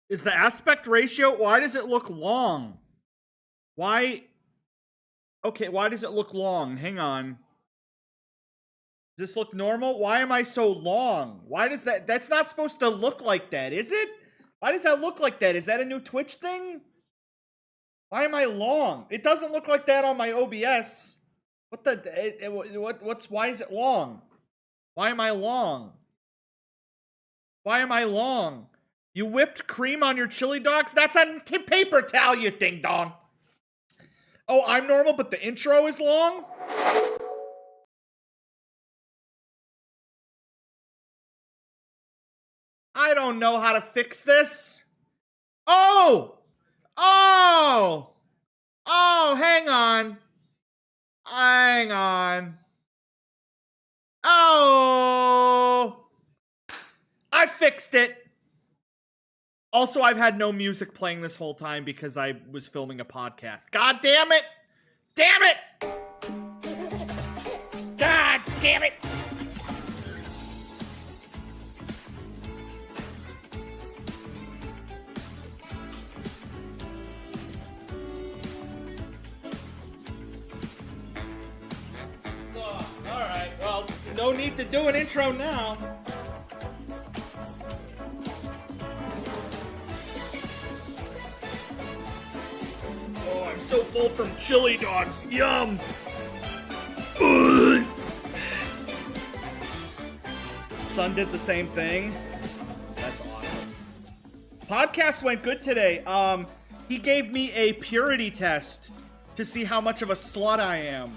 Is the aspect ratio, why does it look long? Why? Okay, why does it look long? Hang on. Does this look normal? Why am I so long? Why does that's not supposed to look like that, is it? Why does that look like that? Is that a new Twitch thing? Why am I long? It doesn't look like that on my OBS. What the, why is it long? Why am I long? Why am I long? You whipped cream on your chili dogs? That's a paper towel, you ding dong. Oh, I'm normal, but the intro is long? I don't know how to fix this. Oh! Oh! Oh, hang on. Hang on. Oh! I fixed it. Also, I've had no music playing this whole time because I was filming a podcast. God damn it! Damn it! God damn it! Alright, well, no need to do an intro now. Oh, I'm so full from chili dogs. Yum! Son did the same thing. That's awesome. Podcast went good today. He gave me a purity test to see how much of a slut I am.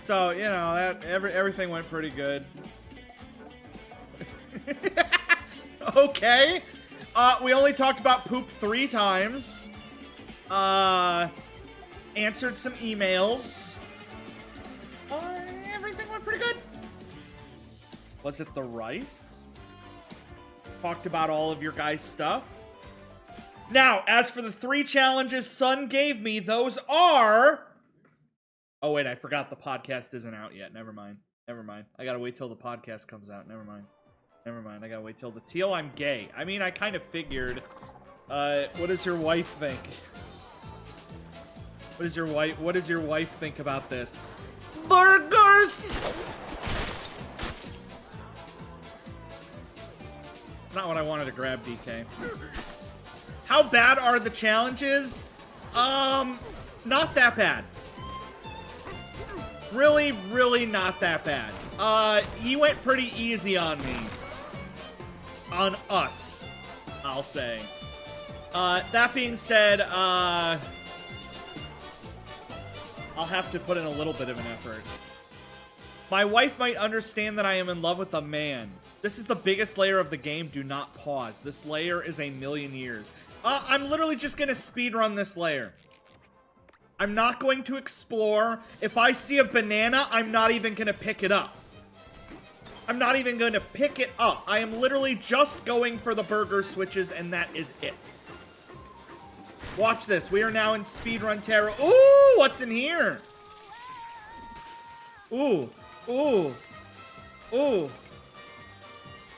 So, you know, that everything went pretty good. Okay. We only talked about poop 3 times. Answered some emails. Everything went pretty good. Was it the rice? Talked about all of your guys' stuff. Now, as for the 3 challenges Son gave me, those are... Oh, wait, I forgot the podcast isn't out yet. Never mind. Never mind. I gotta wait till the podcast comes out. Never mind. Never mind. I gotta wait till the teal. I'm gay. I mean, I kind of figured. What does your wife think? What does your wife think about this? Burgers! It's not what I wanted to grab, DK. How bad are the challenges? Not that bad. Really, really not that bad. He went pretty easy on me. On us, I'll say. That being said, I'll have to put in a little bit of an effort. My wife might understand that I am in love with a man. This is the biggest layer of the game. Do not pause. This layer is a million years. I'm literally just gonna speedrun this layer. I'm not going to explore. If I see a banana, I'm not even going to pick it up. I'm not even going to pick it up. I am literally just going for the burger switches, and that is it. Watch this. We are now in speedrun terror. Ooh, what's in here? Ooh, ooh, ooh.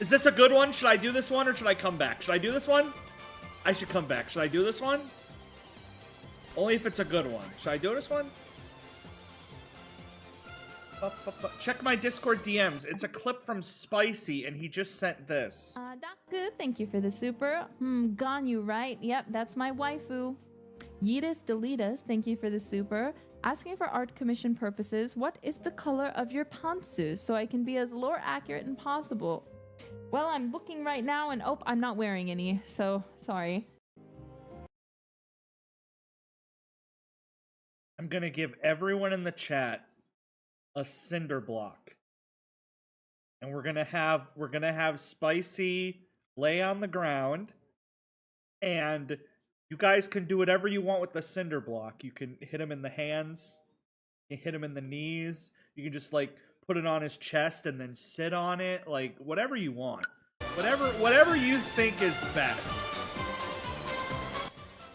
Is this a good one? Should I do this one, or should I come back? Should I do this one? I should come back. Should I do this one? Only if it's a good one. Should I do this one? Check my Discord DMs. It's a clip from Spicy, and he just sent this. Daku, thank you for the super. Gone you right. Yep, that's my waifu. Yeetus Deletus, thank you for the super. Asking for art commission purposes, what is the color of your pantsu so I can be as lore accurate as possible? Well, I'm looking right now, and oh, I'm not wearing any, so sorry. I'm gonna give everyone in the chat a cinder block, and we're gonna have Spicy lay on the ground, and you guys can do whatever you want with the cinder block. You can hit him in the hands, you can hit him in the knees, you can just like put it on his chest and then sit on it, like whatever you want, whatever you think is best.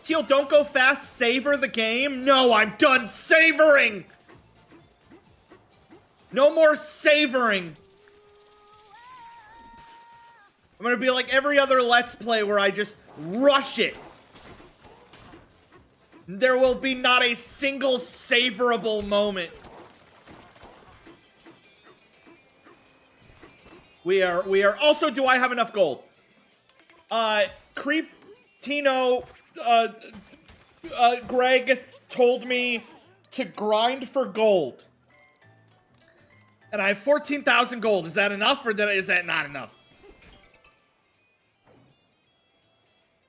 Teal, don't go fast. Savor the game. No, I'm done savoring. No more savoring. I'm gonna be like every other Let's Play where I just rush it. There will be not a single savorable moment. We are also, do I have enough gold? Creep Tino, Greg told me to grind for gold. And I have 14,000 gold. Is that enough or is that not enough?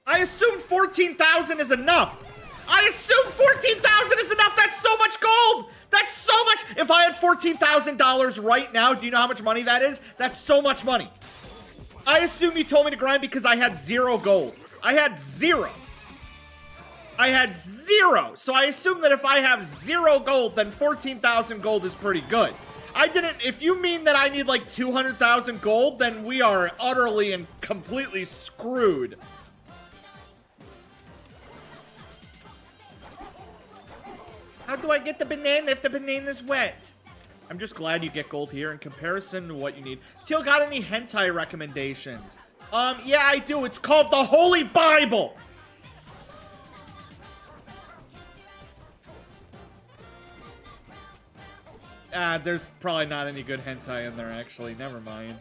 I assume 14,000 is enough. I assume 14,000 is enough. That's so much gold. That's so much. If I had $14,000 right now, do you know how much money that is? That's so much money. I assume you told me to grind because I had 0 gold. I had 0. I had 0. So I assume that if I have 0 gold, then 14,000 gold is pretty good. I didn't, if you mean that I need like 200,000 gold, then we are utterly and completely screwed. How do I get the banana if the banana's wet? I'm just glad you get gold here in comparison to what you need. Teal, got any hentai recommendations? Yeah, I do. It's called the Holy Bible. There's probably not any good hentai in there, actually. Never mind.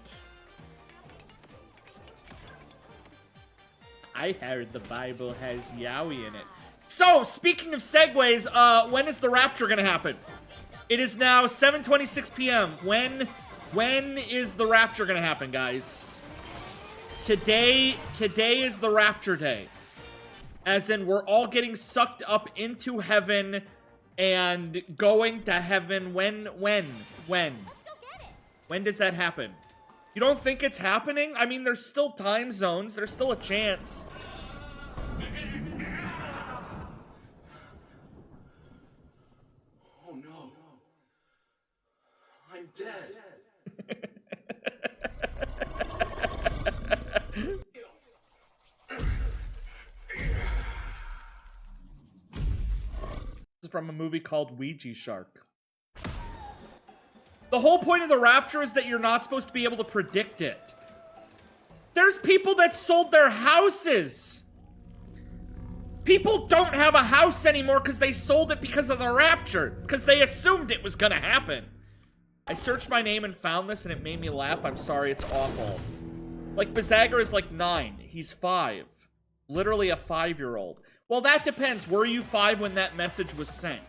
I heard the Bible has yaoi in it. So, speaking of segues, when is the Rapture gonna happen? It is now 7:26 p.m. When is the Rapture gonna happen, guys? Today is the Rapture day. As in, we're all getting sucked up into heaven and going to heaven. When does that happen? You don't think it's happening? I mean, there's still time zones. There's still a chance. Oh no. I'm dead. This is from a movie called Ouija Shark. The whole point of the Rapture is that you're not supposed to be able to predict it. There's people that sold their houses. People don't have a house anymore because they sold it because of the Rapture. Because they assumed it was gonna happen. I searched my name and found this and it made me laugh. I'm sorry, it's awful. Like, Bazagar is like 9. He's 5. Literally a 5-year-old. Well, that depends. Were you 5 when that message was sent?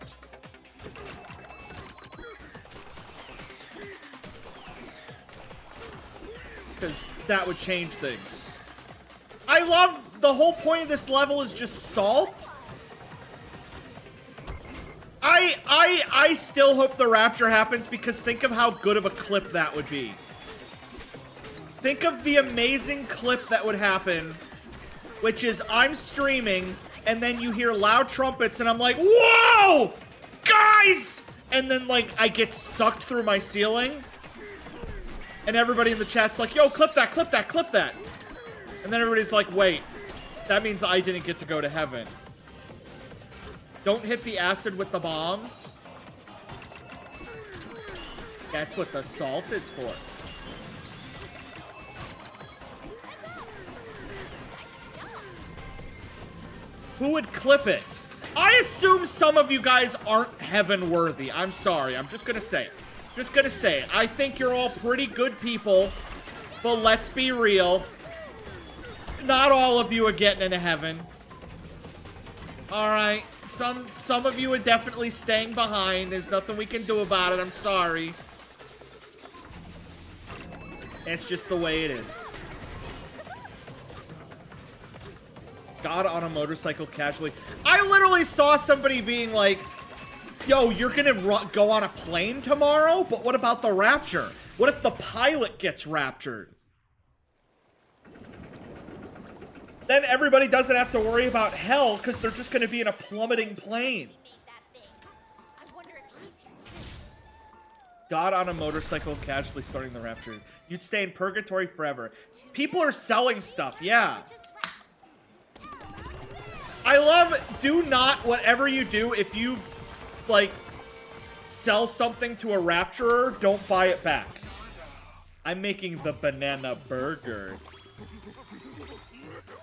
Because that would change things. I love the whole point of this level is just salt. I still hope the Rapture happens because think of how good of a clip that would be. Think of the amazing clip that would happen, which is I'm streaming and then you hear loud trumpets and I'm like, whoa, guys! And then like I get sucked through my ceiling. And everybody in the chat's like, yo, clip that, clip that, clip that. And then everybody's like, wait, that means I didn't get to go to heaven. Don't hit the acid with the bombs. That's what the salt is for. Who would clip it? I assume some of you guys aren't heaven worthy. I'm sorry. I'm just gonna say it. Just gonna say it. I think you're all pretty good people, but let's be real. Not all of you are getting into heaven. Alright. Some of you are definitely staying behind. There's nothing we can do about it. I'm sorry. It's just the way it is. God on a motorcycle casually. I literally saw somebody being like, yo, you're gonna go on a plane tomorrow? But what about the Rapture? What if the pilot gets raptured? Then everybody doesn't have to worry about hell because they're just gonna be in a plummeting plane. God on a motorcycle casually starting the Rapture. You'd stay in purgatory forever. People are selling stuff, yeah. I love, do not, whatever you do, if you, like, sell something to a Rapturer, don't buy it back. I'm making the banana burger.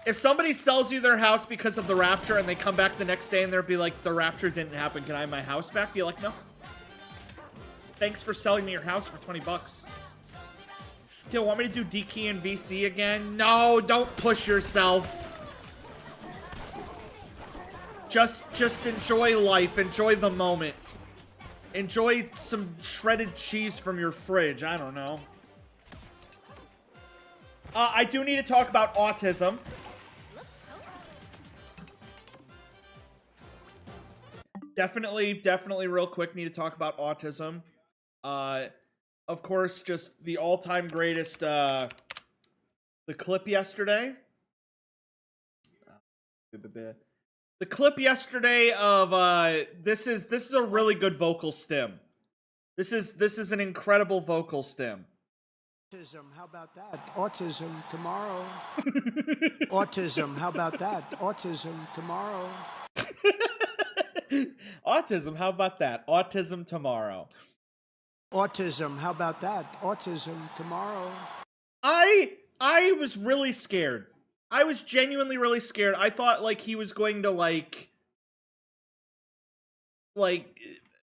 If somebody sells you their house because of the Rapture and they come back the next day and they'll be like, the Rapture didn't happen, can I have my house back? Be like, no. Thanks for selling me your house for 20 bucks. Do you want me to do D-Key and VC again? No, don't push yourself. Just enjoy life. Enjoy the moment. Enjoy some shredded cheese from your fridge. I don't know. I do need to talk about autism. Definitely real quick need to talk about autism. Of course, just the all-time greatest, the clip yesterday. The clip yesterday of, this is a really good vocal stem. This is an incredible vocal stem. Autism, how about that? Autism tomorrow. Autism, how about that? Autism tomorrow. Autism, how about that? Autism tomorrow. Autism, how about that? Autism tomorrow. I was really scared. I was genuinely really scared. I thought, like, he was going to, like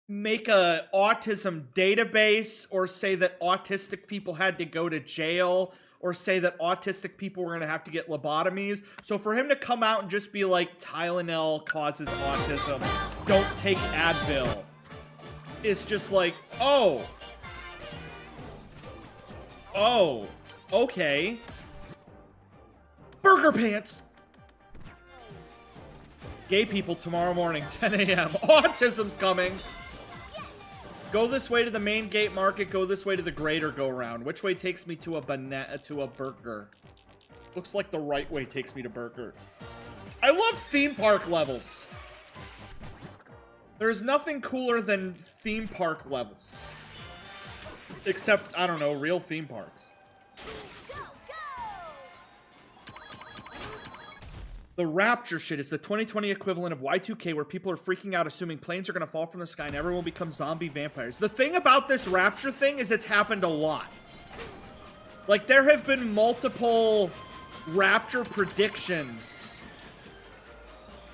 make a autism database, or say that autistic people had to go to jail, or say that autistic people were going to have to get lobotomies. So for him to come out and just be like, Tylenol causes autism, don't take Advil, is just like, oh, okay. Burger pants. Gay people tomorrow morning, 10 a.m. Autism's coming. Go this way to the main gate market. Go this way to the greater go round. Which way takes me to a burger? Looks like the right way takes me to burger. I love theme park levels. There's nothing cooler than theme park levels. Except, I don't know, real theme parks. The Rapture shit is the 2020 equivalent of Y2K, where people are freaking out assuming planes are going to fall from the sky and everyone will become zombie vampires. The thing about this Rapture thing is it's happened a lot. Like, there have been multiple Rapture predictions.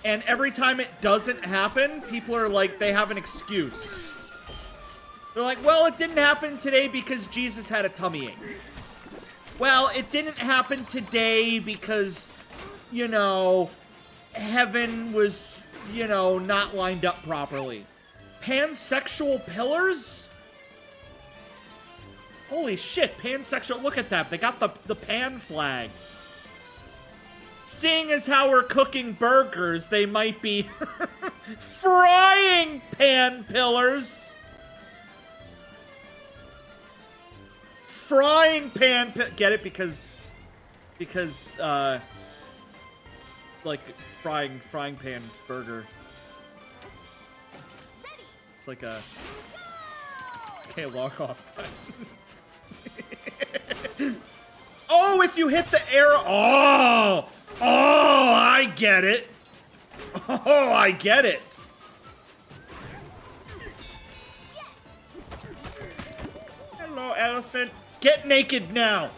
And every time it doesn't happen, people are like, they have an excuse. They're like, well, it didn't happen today because Jesus had a tummy ache. Well, it didn't happen today because, you know, heaven was, you know, not lined up properly. Pansexual pillars? Holy shit, pansexual, look at that. They got the pan flag. Seeing as how we're cooking burgers, they might be frying pan pillars. Frying pan, get it? Because, like frying pan burger. It's like a okay, log off. Oh, if you hit the arrow. Oh, I get it. Oh, I get it. Hello, elephant. Get naked now.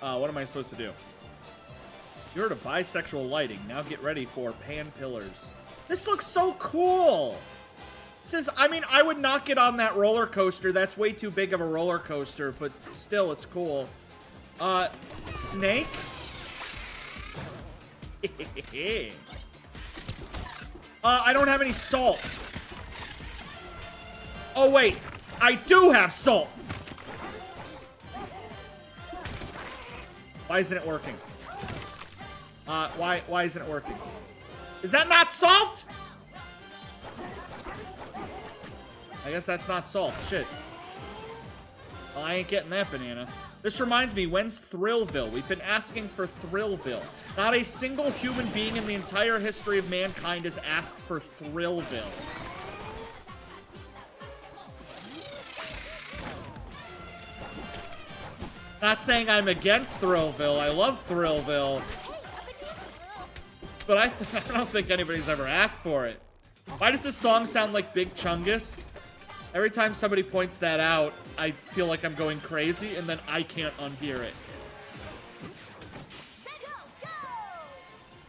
What am I supposed to do? You heard of bisexual lighting. Now get ready for pan pillars. This looks so cool. This is, I mean, I would not get on that roller coaster. That's way too big of a roller coaster, but still, it's cool. Snake? I don't have any salt. Oh, wait. I do have salt. Why isn't it working? Why isn't it working? Is that not salt? I guess that's not salt. Shit. Well, I ain't getting that banana. This reminds me, when's Thrillville? We've been asking for Thrillville. Not a single human being in the entire history of mankind has asked for Thrillville. Not saying I'm against Thrillville. I love Thrillville. But I don't think anybody's ever asked for it. Why does this song sound like Big Chungus? Every time somebody points that out, I feel like I'm going crazy, and then I can't unhear it.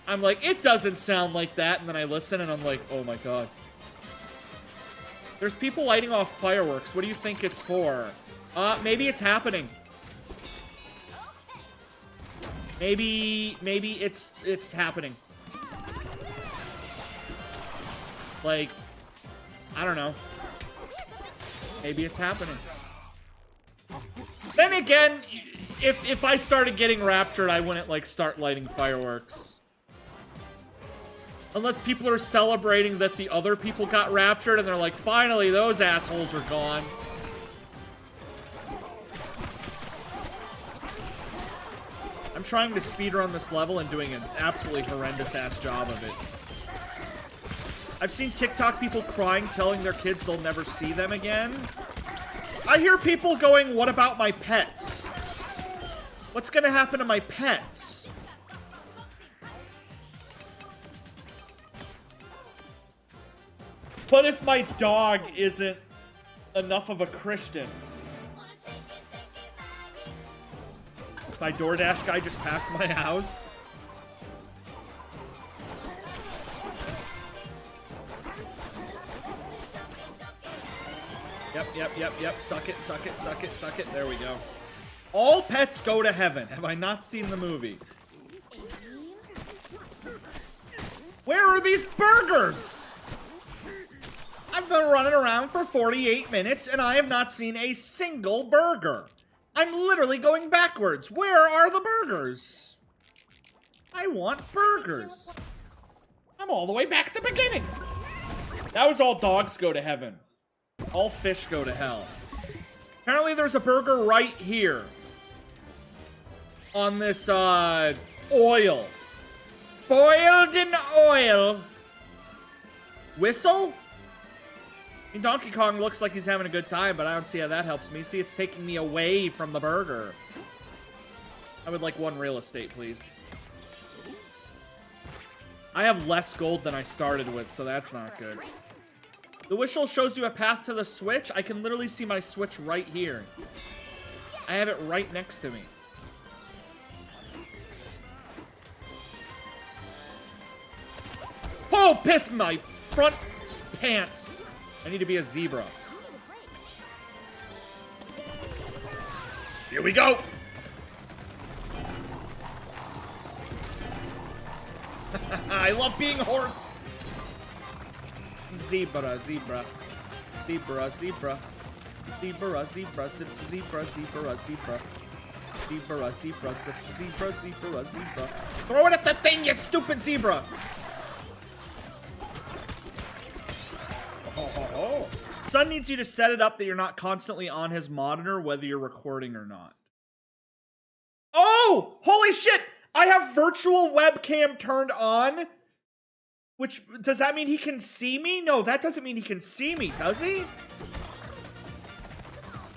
I'm like, it doesn't sound like that, and then I listen, and I'm like, oh my god. There's people lighting off fireworks. What do you think it's for? Maybe it's happening. Maybe it's happening. Like, I don't know. Maybe it's happening. Then again, if I started getting raptured, I wouldn't, like, start lighting fireworks. Unless people are celebrating that the other people got raptured and they're like, finally, those assholes are gone. I'm trying to speedrun this level and doing an absolutely horrendous-ass job of it. I've seen TikTok people crying, telling their kids they'll never see them again. I hear people going, what about my pets? What's gonna happen to my pets? What if my dog isn't enough of a Christian? My DoorDash guy just passed my house. Yep. Suck it, suck it, suck it, suck it. There we go. All pets go to heaven. Have I not seen the movie? Where are these burgers? I've been running around for 48 minutes and I have not seen a single burger. I'm literally going backwards. Where are the burgers? I want burgers. I'm all the way back at the beginning. That was all dogs go to heaven. All fish go to hell. Apparently there's a burger right here. On this, oil. Boiled in oil. Whistle? I mean, Donkey Kong looks like he's having a good time, but I don't see how that helps me. See, it's taking me away from the burger. I would like one real estate, please. I have less gold than I started with, so that's not good. The whistle shows you a path to the switch. I can literally see my switch right here. I have it right next to me. Oh, piss my front pants. I need to be a zebra. Here we go. I love being a horse. Zebra, zebra. Zebra, zebra. Zebra, zebra, zip, zebra, zebra, zebra. Zebra, zebra, zip, zebra, zebra, zebra. Throw it at the thing, you stupid zebra! Oh. Son needs you to set it up that you're not constantly on his monitor, whether you're recording or not. Oh! Holy shit! I have virtual webcam turned on. Which, does that mean he can see me? No, that doesn't mean he can see me, does he?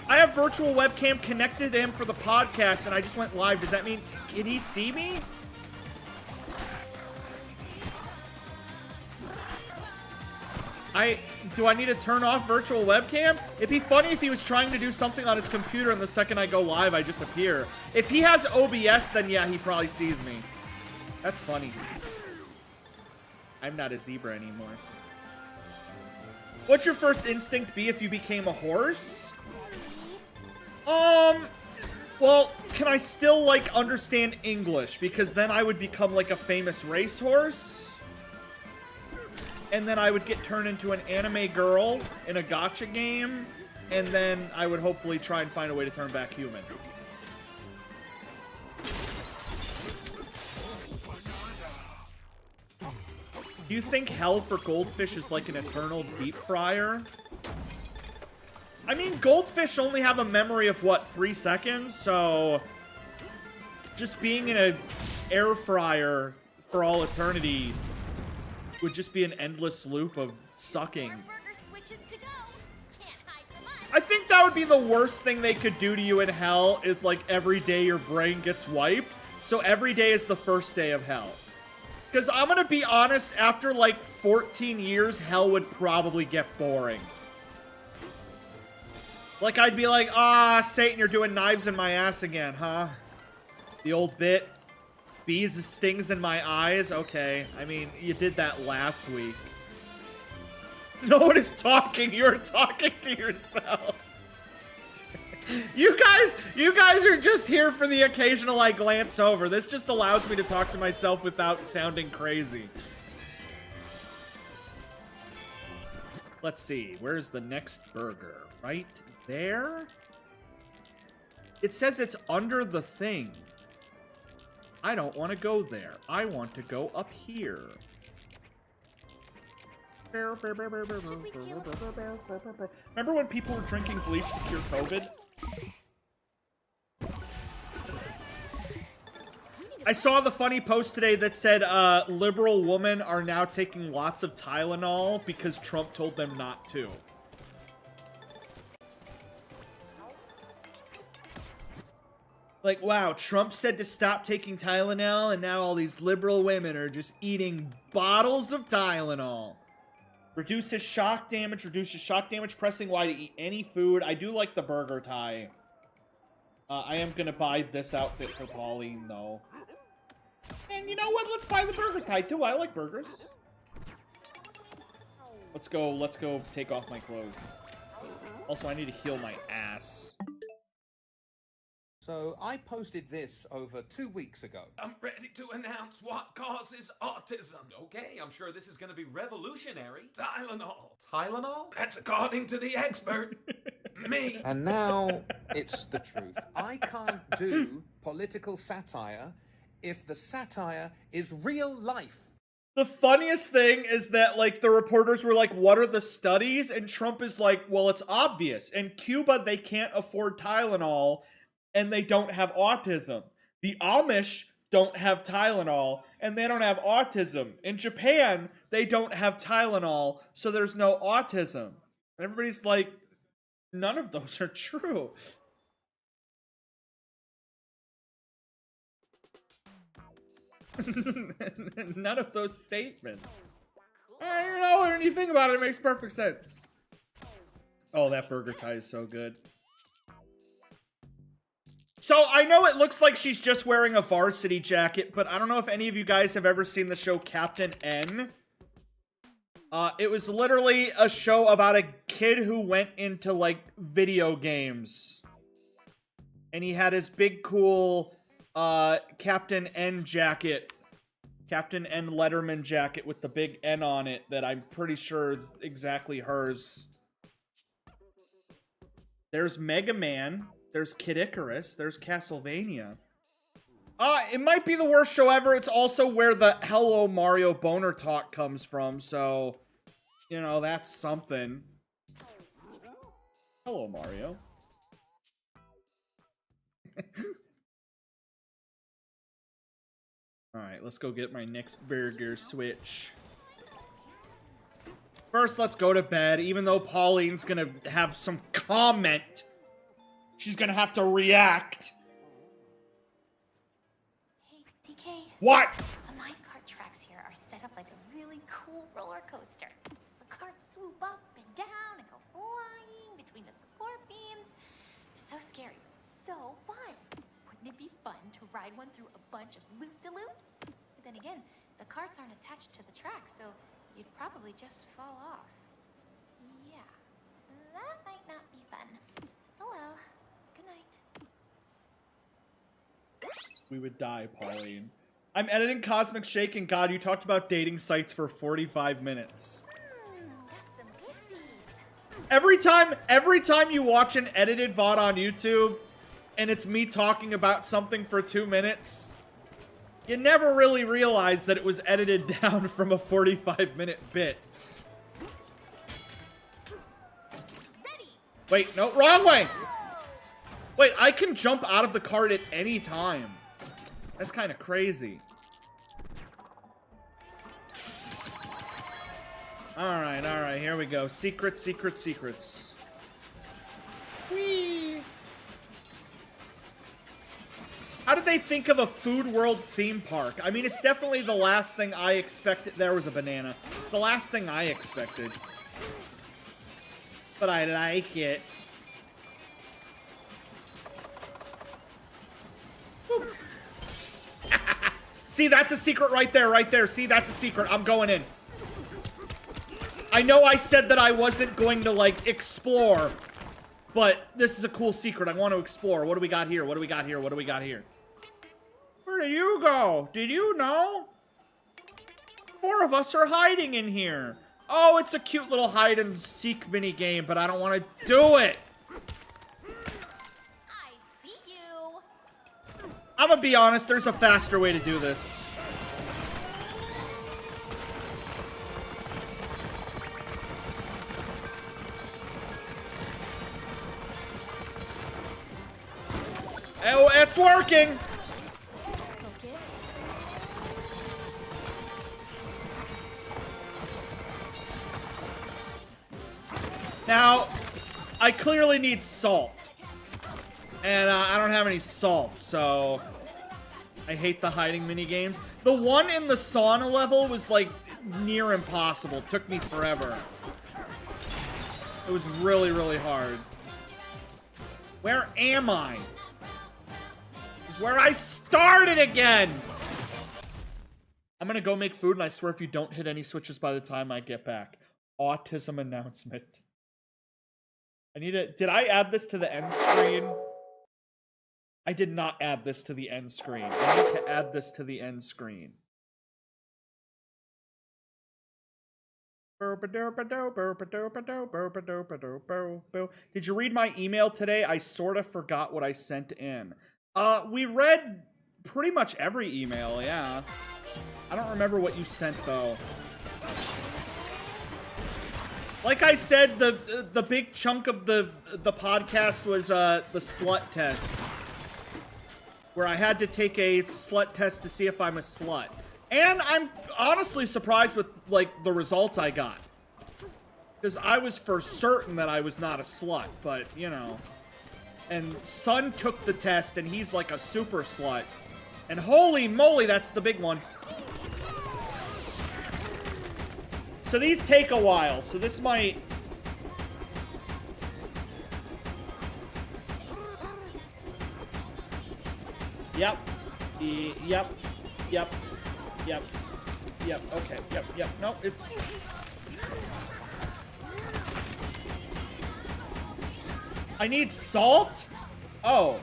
I have virtual webcam connected to him for the podcast, and I just went live. Does that mean, can he see me? Do I need to turn off virtual webcam? It'd be funny if he was trying to do something on his computer and the second I go live, I just appear. If he has OBS, then yeah, he probably sees me. That's funny. I'm not a zebra anymore. What's your first instinct be if you became a horse? Well, can I still, like, understand English? Because then I would become, like, a famous racehorse. And then I would get turned into an anime girl in a gacha game. And then I would hopefully try and find a way to turn back human. Do you think hell for goldfish is like an eternal deep fryer? I mean, goldfish only have a memory of, what, 3 seconds? So, just being in an air fryer for all eternity would just be an endless loop of sucking. I think that would be the worst thing they could do to you in hell, is like every day your brain gets wiped. So every day is the first day of hell. Because I'm gonna be honest, after like 14 years, hell would probably get boring. Like, I'd be like, ah, Satan, you're doing knives in my ass again, huh? The old bit. Bees stings in my eyes? Okay. I mean, you did that last week. No one is talking. You're talking to yourself. You guys are just here for the occasional, like, glance over. This just allows me to talk to myself without sounding crazy. Let's see. Where's the next burger? Right there? It says it's under the thing. I don't want to go there. I want to go up here. Remember when people were drinking bleach to cure COVID? I saw the funny post today that said liberal women are now taking lots of Tylenol because Trump told them not to. Like, wow, Trump said to stop taking Tylenol, and now all these liberal women are just eating bottles of Tylenol. Reduces shock damage, pressing Y to eat any food. I do like the burger tie. I am gonna buy this outfit for Pauline, though. And you know what? Let's buy the burger tie, too. I like burgers. Let's go take off my clothes. Also, I need to heal my ass. So I posted this over 2 weeks ago. I'm ready to announce what causes autism. Okay, I'm sure this is going to be revolutionary. Tylenol. Tylenol? That's according to the expert. Me. And now it's the truth. I can't do political satire if the satire is real life. The funniest thing is that, like, the reporters were like, what are the studies? And Trump is like, well, it's obvious. In Cuba, they can't afford Tylenol, and they don't have autism. The Amish don't have Tylenol, and they don't have autism. In Japan, they don't have Tylenol, so there's no autism. And everybody's like, none of those are true. None of those statements. You know, when you think about it, it makes perfect sense. Oh, that burger tie is so good. So, I know it looks like she's just wearing a varsity jacket, but I don't know if any of you guys have ever seen the show Captain N. It was literally a show about a kid who went into, like, video games. And he had his big, cool, Captain N jacket. Captain N Letterman jacket with the big N on it that I'm pretty sure is exactly hers. There's Mega Man. There's Kid Icarus. There's Castlevania. It might be the worst show ever. It's also where the Hello Mario boner talk comes from, so, you know, that's something. Hello, Mario. Alright, let's go get my next burger switch. First, let's go to bed, even though Pauline's gonna have some comment. She's gonna have to react. Hey, DK. What? The minecart tracks here are set up like a really cool roller coaster. The carts swoop up and down and go flying between the support beams. So scary, so fun. Wouldn't it be fun to ride one through a bunch of loop-de-loops? But then again, the carts aren't attached to the track, so you'd probably just fall off. Yeah, that might not be fun. Oh well. Good night. We would die, Pauline. I'm editing Cosmic Shake, and God, you talked about dating sites for 45 minutes. Got some goodsies. Every time you watch an edited VOD on YouTube, and it's me talking about something for 2 minutes, you never really realize that it was edited down from a 45-minute bit. Ready. Wait, no, wrong way! Wait, I can jump out of the cart at any time. That's kind of crazy. Alright, here we go. Secrets. Whee! How did they think of a Food World theme park? I mean, it's definitely the last thing I expected. There was a banana. It's the last thing I expected. But I like it. See, that's a secret right there, right there. See, that's a secret. I'm going in. I know I said that I wasn't going to, like, explore, but this is a cool secret. I want to explore. What do we got here? What do we got here? What do we got here? Where did you go? Did you know? 4 of us are hiding in here. Oh, it's a cute little hide-and-seek mini-game, but I don't want to do it. I see you. I'm gonna be honest, there's a faster way to do this. Oh, it's working! Now, I clearly need salt. And I don't have any salt, so I hate the hiding minigames. The one in the sauna level was, like, near impossible. It took me forever. It was really, really hard. Where am I? This is where I started again! I'm gonna go make food, and I swear if you don't hit any switches by the time I get back. Autism announcement. I need to... Did I add this to the end screen? I did not add this to the end screen. I need to add this to the end screen. Did you read my email today? I sort of forgot what I sent in. We read pretty much every email, yeah. I don't remember what you sent, though. Like I said, the big chunk of the podcast was the slut test. Where I had to take a slut test to see if I'm a slut. And I'm honestly surprised with, like, the results I got. Because I was for certain that I was not a slut, but, you know. And Son took the test, and he's like a super slut. And holy moly, that's the big one. So these take a while, so this might... Yep. Yep. Yep. Yep. Yep. Okay. Yep. Yep. No, it's... I need salt? Oh.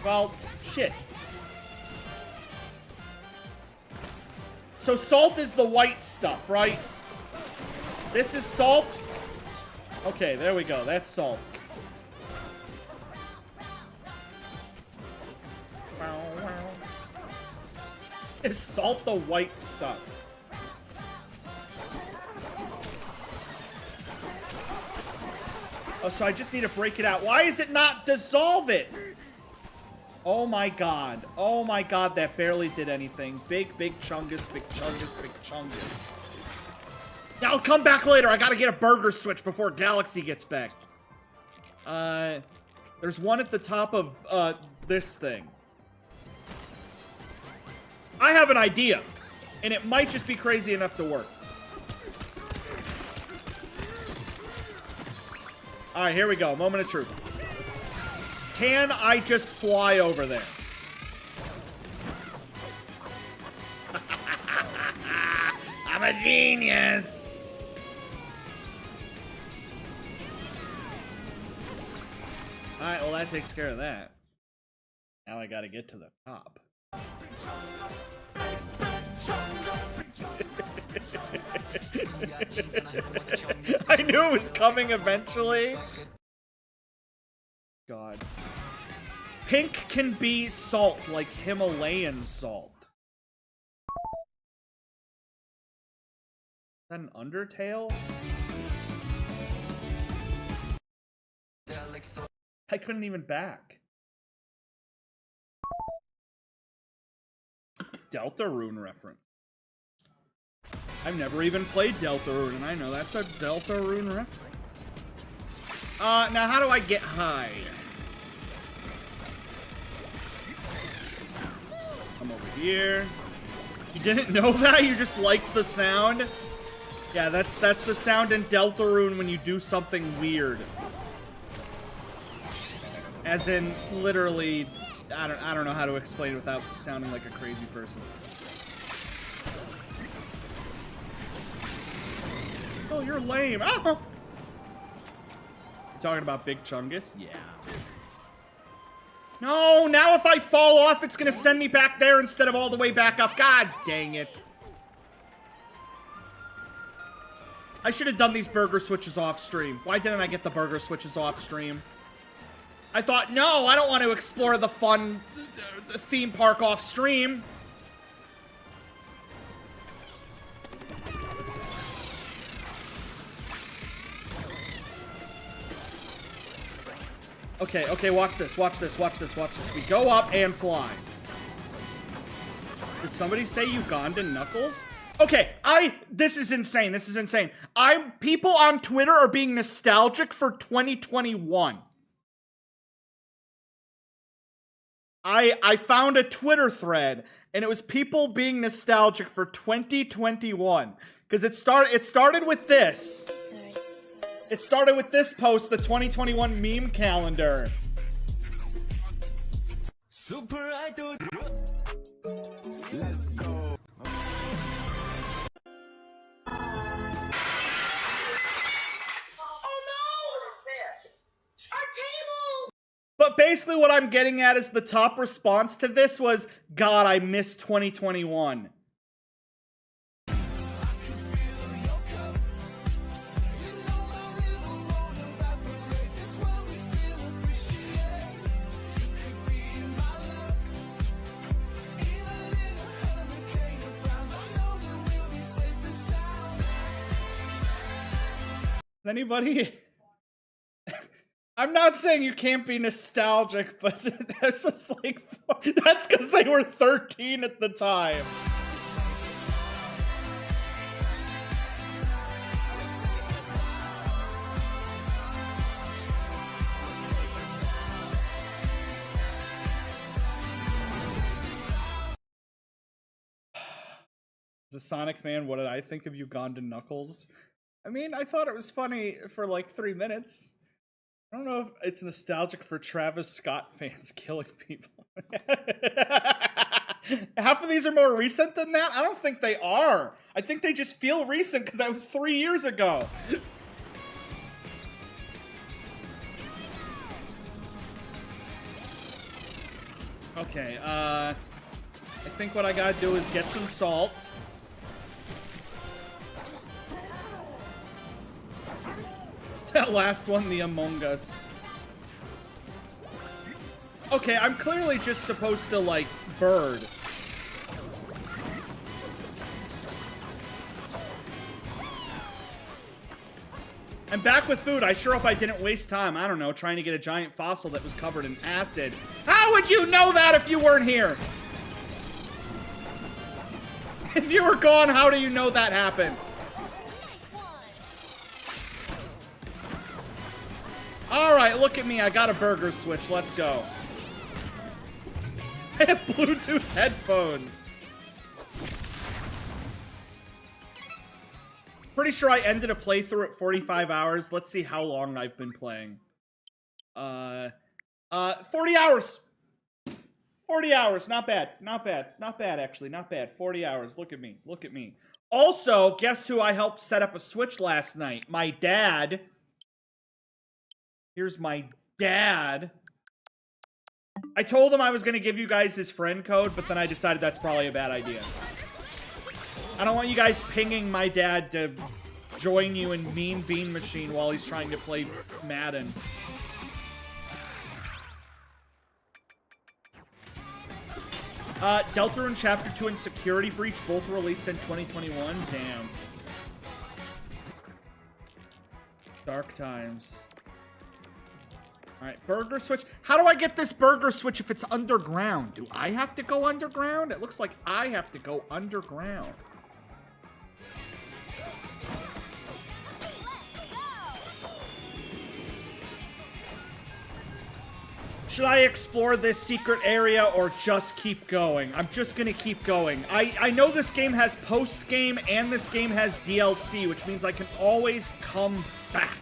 Well, shit. So salt is the white stuff, right? This is salt? Okay, there we go. That's salt. Is salt the white stuff? Oh, so I just need to break it out. Why is it not dissolve it? Oh my god. Oh my god, that barely did anything. Big chungus, big chungus, big chungus. Yeah, I'll come back later. I gotta get a burger switch before Galaxy gets back. There's one at the top of, this thing. I have an idea, and it might just be crazy enough to work. Alright, here we go. Moment of truth. Can I just fly over there? I'm a genius! Alright, well that takes care of that. Now I gotta get to the top. I knew it was coming eventually. God. Pink can be salt, like Himalayan salt. Is that an Undertale? I couldn't even back. Deltarune reference. I've never even played Deltarune, and I know that's a Deltarune reference. Now how do I get high? Come over here. You didn't know that? You just liked the sound? Yeah, that's the sound in Deltarune when you do something weird. As in, literally, I don't know how to explain it without sounding like a crazy person. Oh, you're lame. Oh! You talking about Big Chungus? Yeah. No, now if I fall off, it's gonna send me back there instead of all the way back up. God dang it. I should have done these burger switches off stream. Why didn't I get the burger switches off stream? I thought, no, I don't want to explore the fun theme park off stream. Okay, okay, watch this, watch this, watch this, watch this. We go up and fly. Did somebody say Ugandan Knuckles? Okay, this is insane, this is insane. People on Twitter are being nostalgic for 2021. I found a Twitter thread, and it was people being nostalgic for 2021. Because it started with this. It started with this post, the 2021 meme calendar. Super Idol. Let's go. But basically what I'm getting at is the top response to this was, God, I miss 2021. Is anybody... I'm not saying you can't be nostalgic, but this was like... That's because they were 13 at the time. As a Sonic fan, what did I think of Ugandan Knuckles? I mean, I thought it was funny for like 3 minutes. I don't know if it's nostalgic for Travis Scott fans killing people. Half of these are more recent than that? I don't think they are. I think they just feel recent because that was 3 years ago. Okay, I think what I gotta do is get some salt. That last one, the Among Us. Okay, I'm clearly just supposed to, like, bird. I'm back with food. I sure hope I didn't waste time, I don't know, trying to get a giant fossil that was covered in acid. How would you know that if you weren't here? If you were gone, how do you know that happened? Alright, look at me. I got a burger switch. Let's go. I have Bluetooth headphones. Pretty sure I ended a playthrough at 45 hours. Let's see how long I've been playing. 40 hours. 40 hours. Not bad. Not bad. Not bad, actually. Not bad. 40 hours. Look at me. Look at me. Also, guess who I helped set up a Switch last night? My dad. Here's my dad. I told him I was going to give you guys his friend code, but then I decided that's probably a bad idea. I don't want you guys pinging my dad to join you in Mean Bean Machine while he's trying to play Madden. Deltarune Chapter 2 and Security Breach both released in 2021. Damn. Dark times. Alright, burger switch. How do I get this burger switch if it's underground? Do I have to go underground? It looks like I have to go underground. Should I explore this secret area or just keep going? I'm just gonna keep going. I know this game has post-game and this game has DLC, which means I can always come back.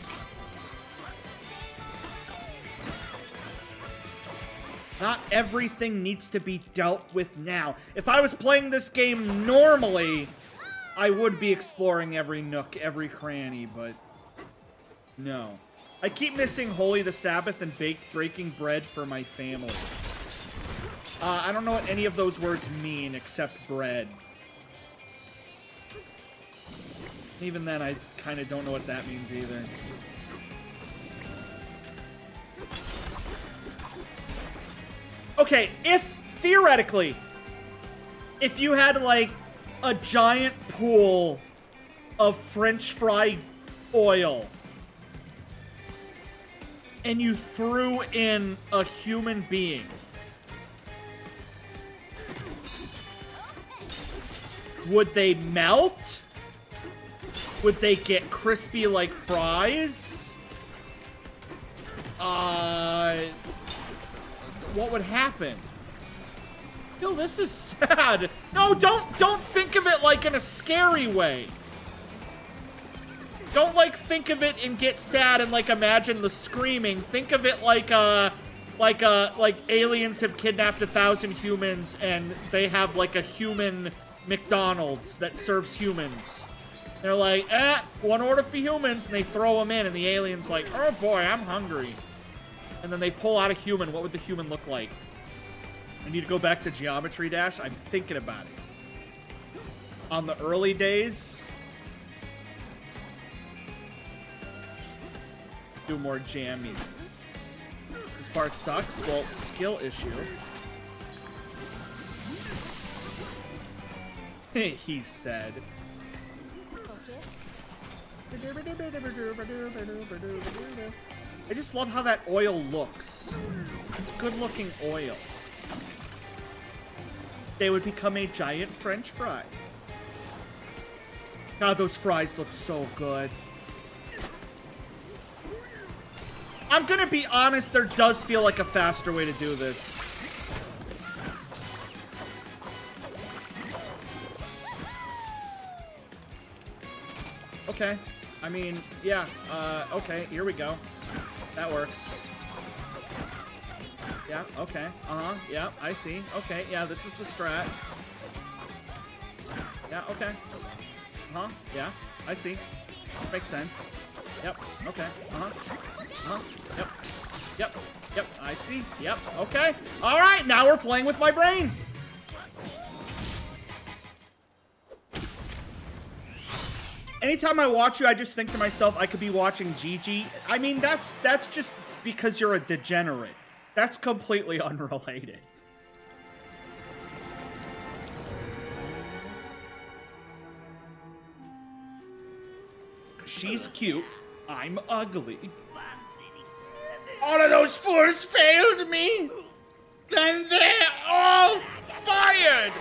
Not everything needs to be dealt with now. If I was playing this game normally, I would be exploring every nook, every cranny, but no. I keep missing Holy the Sabbath and breaking bread for my family. I don't know what any of those words mean except bread. Even then, I kind of don't know what that means either. Okay, if, theoretically, if you had, like, a giant pool of French fry oil and you threw in a human being, would they melt? Would they get crispy like fries? What would happen? Yo, this is sad. No, don't think of it like in a scary way. Don't like think of it and get sad and like imagine the screaming. Think of it like aliens have kidnapped 1,000 humans and they have like a human McDonald's that serves humans. They're like, one order for humans, and they throw them in, and the alien's like, oh boy, I'm hungry. And then they pull out a human. What would the human look like? I need to go back to Geometry Dash. I'm thinking about it. On the early days, do more jammy. This part sucks. Well, skill issue. He said. I just love how that oil looks. It's good looking oil. They would become a giant French fry. God, those fries look so good. I'm gonna be honest, there does feel like a faster way to do this. Okay. I mean, yeah, okay, here we go. That works. Yeah, okay, yeah, I see. Okay, yeah, this is the strat. Yeah, okay. Yeah, I see. Makes sense. Yep, okay, yep, I see. Yep, okay. Alright, now we're playing with my brain! Anytime I watch you, I just think to myself, I could be watching Gigi. I mean, that's just because you're a degenerate. That's completely unrelated. She's cute. I'm ugly. All of those fools failed me. Then they're all fired.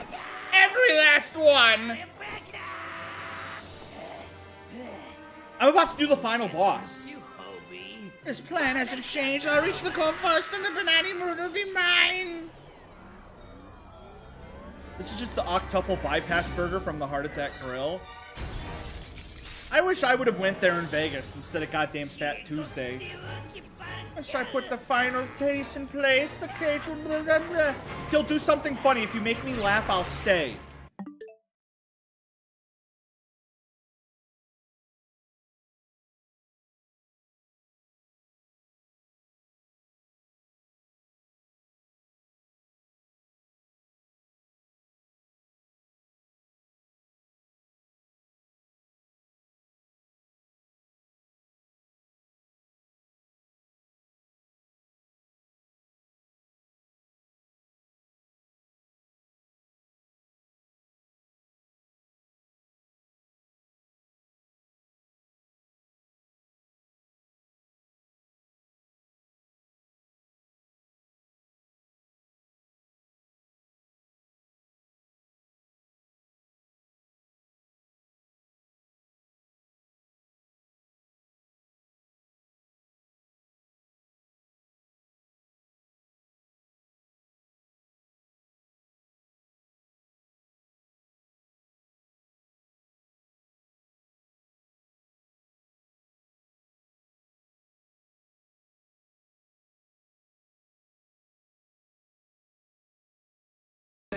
Every last one. I'm about to do the final boss. This plan hasn't changed. I'll reach the core first, and the banana moon will be mine. This is just the octuple bypass burger from the Heart Attack Grill. I wish I would have went there in Vegas instead of goddamn Fat Tuesday. Once I put the final case in place, the cage will blah, blah, blah. He'll do something funny. If you make me laugh, I'll stay.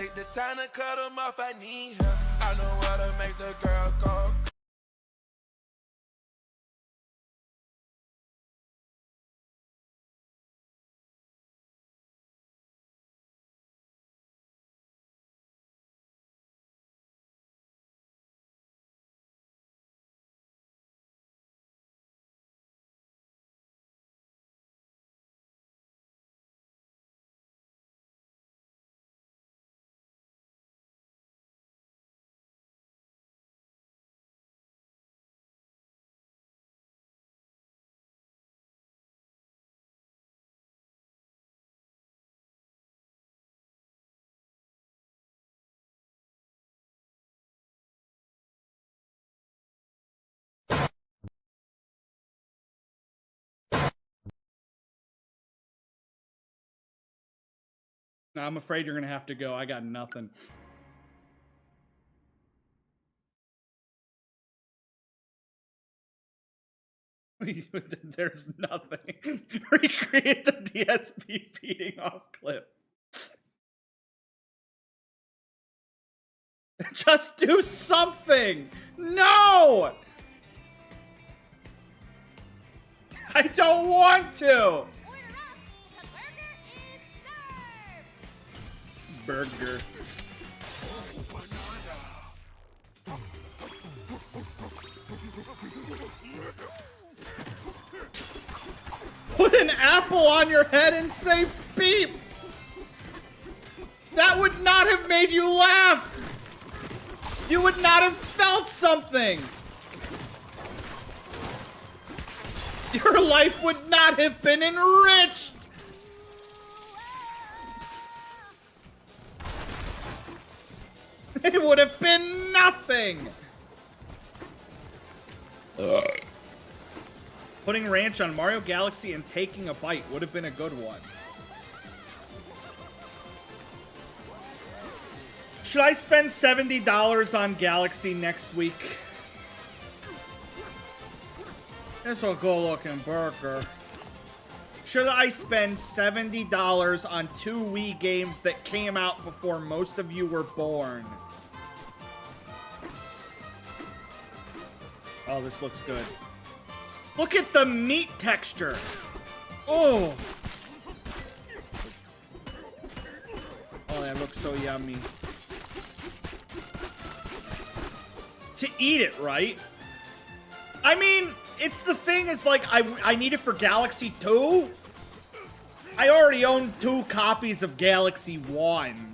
take the time to cut them off, I need help. I know how to make the girl go. I'm afraid you're gonna have to go. I got nothing. There's nothing. Recreate the DSP beating off clip. Just do something! No! I don't want to! Order up! The burger is served! Burger. Put an apple on your head and say beep! That would not have made you laugh! You would not have felt something! Your life would not have been enriched! It would have been nothing! Putting ranch on Mario Galaxy and taking a bite would have been a good one. Should I spend $70 on Galaxy next week? It's a good-looking burger. Should I spend $70 on 2 Wii games that came out before most of you were born? Oh, this looks good. Look at the meat texture. Oh. Oh, that looks so yummy. To eat it, right? I mean, it's the thing is like, I need it for Galaxy 2. I already own 2 copies of Galaxy 1.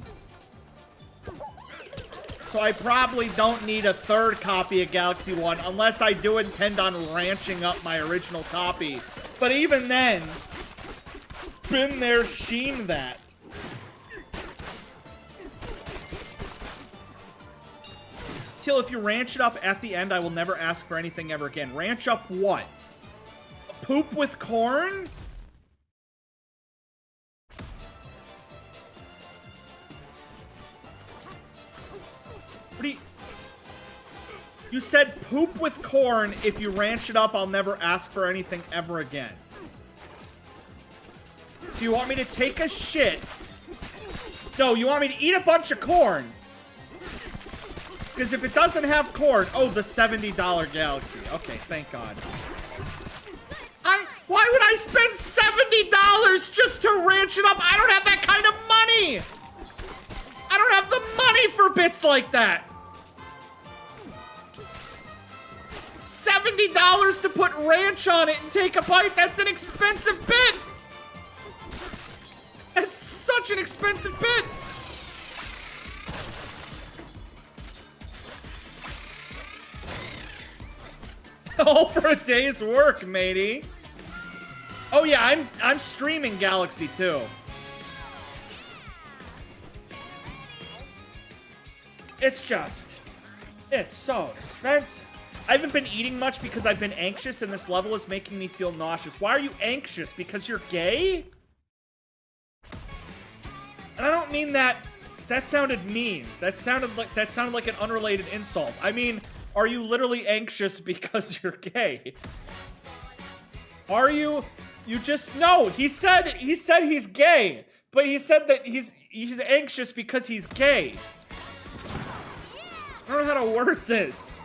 So I probably don't need a 3rd copy of Galaxy 1 unless I do intend on ranching up my original copy. But even then, been there, seen that. Till if you ranch it up at the end, I will never ask for anything ever again. Ranch up what? Poop with corn? What do you said poop with corn. If you ranch it up, I'll never ask for anything ever again. So you want me to take a shit? No, you want me to eat a bunch of corn. Because if it doesn't have corn... Oh, the $70 Galaxy. Okay, thank God. Why would I spend $70 just to ranch it up? I don't have that kind of money! I don't have the money for bits like that! $70 to put ranch on it and take a bite, that's an expensive bit! That's such an expensive bit! All for a day's work, matey. Oh yeah, I'm streaming Galaxy too. It's so expensive. I haven't been eating much because I've been anxious and this level is making me feel nauseous. Why are you anxious? Because you're gay? And I don't mean that. That sounded mean. That sounded like an unrelated insult. I mean, are you literally anxious because you're gay? Are you? You just no. He said he's gay. But he said that he's anxious because he's gay. I don't know how to word this.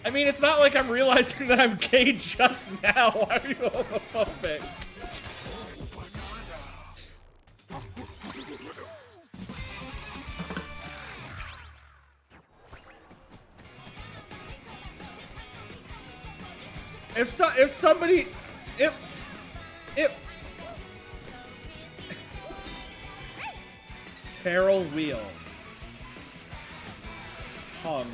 I mean, it's not like I'm realizing that I'm gay just now. Why are you homophobic? If somebody Feral wheel. Hung.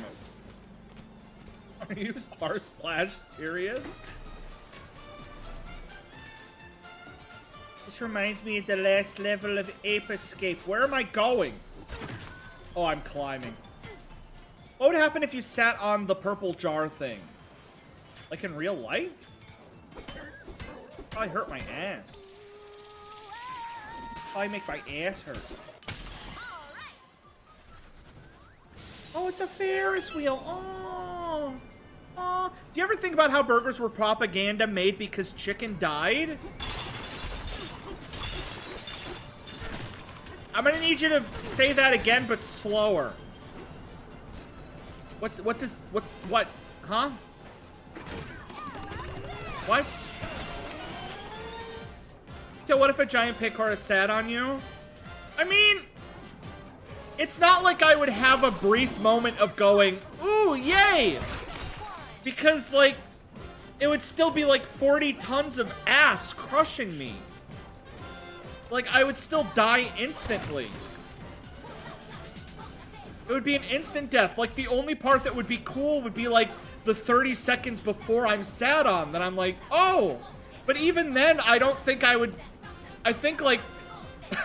Are you r/serious? This reminds me of the last level of Ape Escape. Where am I going? Oh, I'm climbing. What would happen if you sat on the purple jar thing? Like in real life? Probably hurt my ass. Probably make my ass hurt. Oh, it's a Ferris wheel. Oh. Oh. Do you ever think about how burgers were propaganda made because chicken died? I'm gonna need you to say that again, but slower. What, huh? What? So what if a giant pickard sat on you? I mean, it's not like I would have a brief moment of going, ooh, yay! Because, like, it would still be like 40 tons of ass crushing me. Like, I would still die instantly. It would be an instant death. Like, the only part that would be cool would be, like, the 30 seconds before I'm sat on. That I'm like, oh! But even then, I don't think I would... I think, like,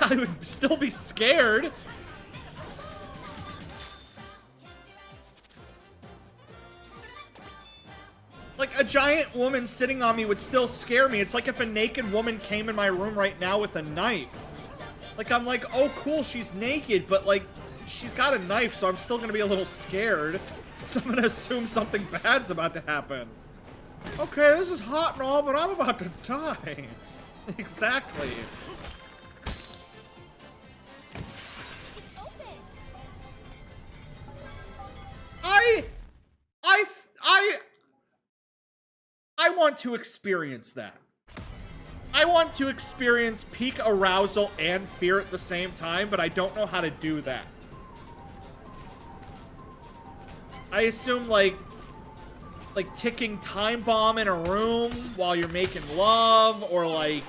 I would still be scared. Like, a giant woman sitting on me would still scare me. It's like if a naked woman came in my room right now with a knife. Like, I'm like, oh, cool, she's naked, but, like, she's got a knife, so I'm still gonna be a little scared. So I'm gonna assume something bad's about to happen. Okay, this is hot and all, but I'm about to die. Exactly. I want to experience that. I want to experience peak arousal and fear at the same time, but I don't know how to do that. I assume, like ticking time bomb in a room while you're making love, or like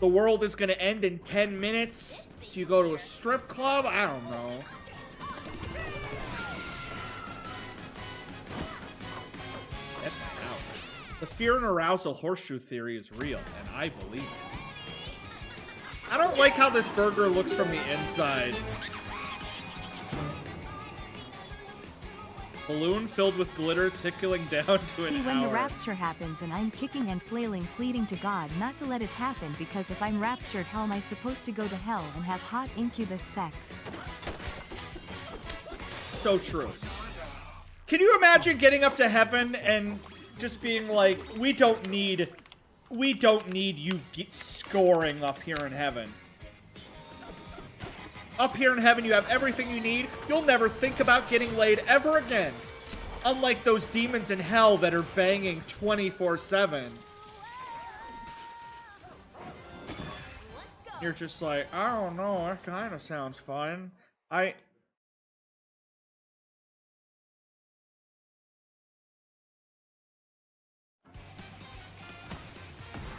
the world is gonna end in 10 minutes, so you go to a strip club? I don't know. That's my house. The fear and arousal horseshoe theory is real, and I believe it. I don't like how this burger looks from the inside. Balloon filled with glitter tickling down to an See, when the hour. rapture happens and I'm kicking and flailing, pleading to God not to let it happen, because if I'm raptured, how am I supposed to go to hell and have hot incubus sex? So true. Can you imagine getting up to heaven and just being like, we don't need you scoring up here in heaven. Up here in heaven, you have everything you need. You'll never think about getting laid ever again. Unlike those demons in hell that are banging 24/7. You're just like, I don't know, that kind of sounds fun.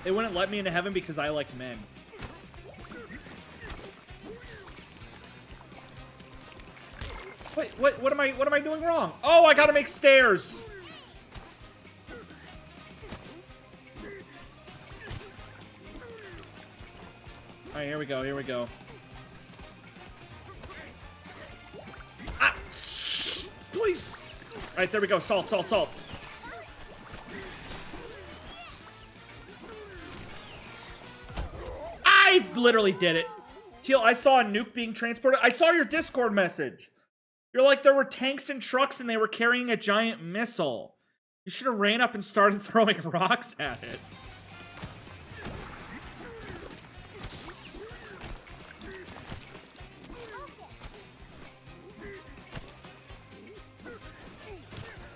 They wouldn't let me into heaven because I like men. Wait, what am I doing wrong? Oh, I gotta make stairs. Alright, here we go, here we go. Ah, please. Alright, there we go. Salt, salt, salt. I literally did it. Teal, I saw a nuke being transported. I saw your Discord message. You're like, there were tanks and trucks and they were carrying a giant missile. You should have ran up and started throwing rocks at it.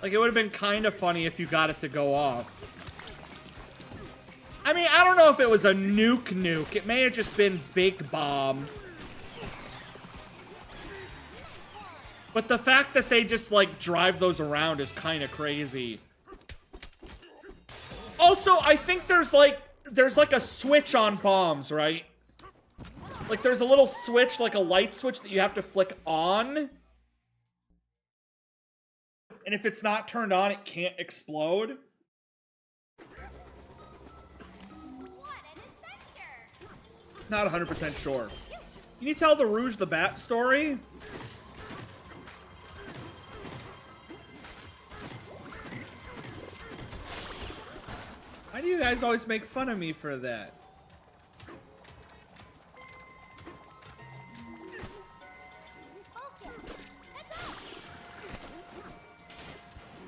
Like, it would have been kind of funny if you got it to go off. I mean, I don't know if it was a nuke. It may have just been Big Bomb. But the fact that they just, like, drive those around is kind of crazy. Also, I think there's like a switch on bombs, right? Like, there's a little switch, like a light switch that you have to flick on. And if it's not turned on, it can't explode. Not 100% sure. Can you tell the Rouge the Bat story? Why do you guys always make fun of me for that?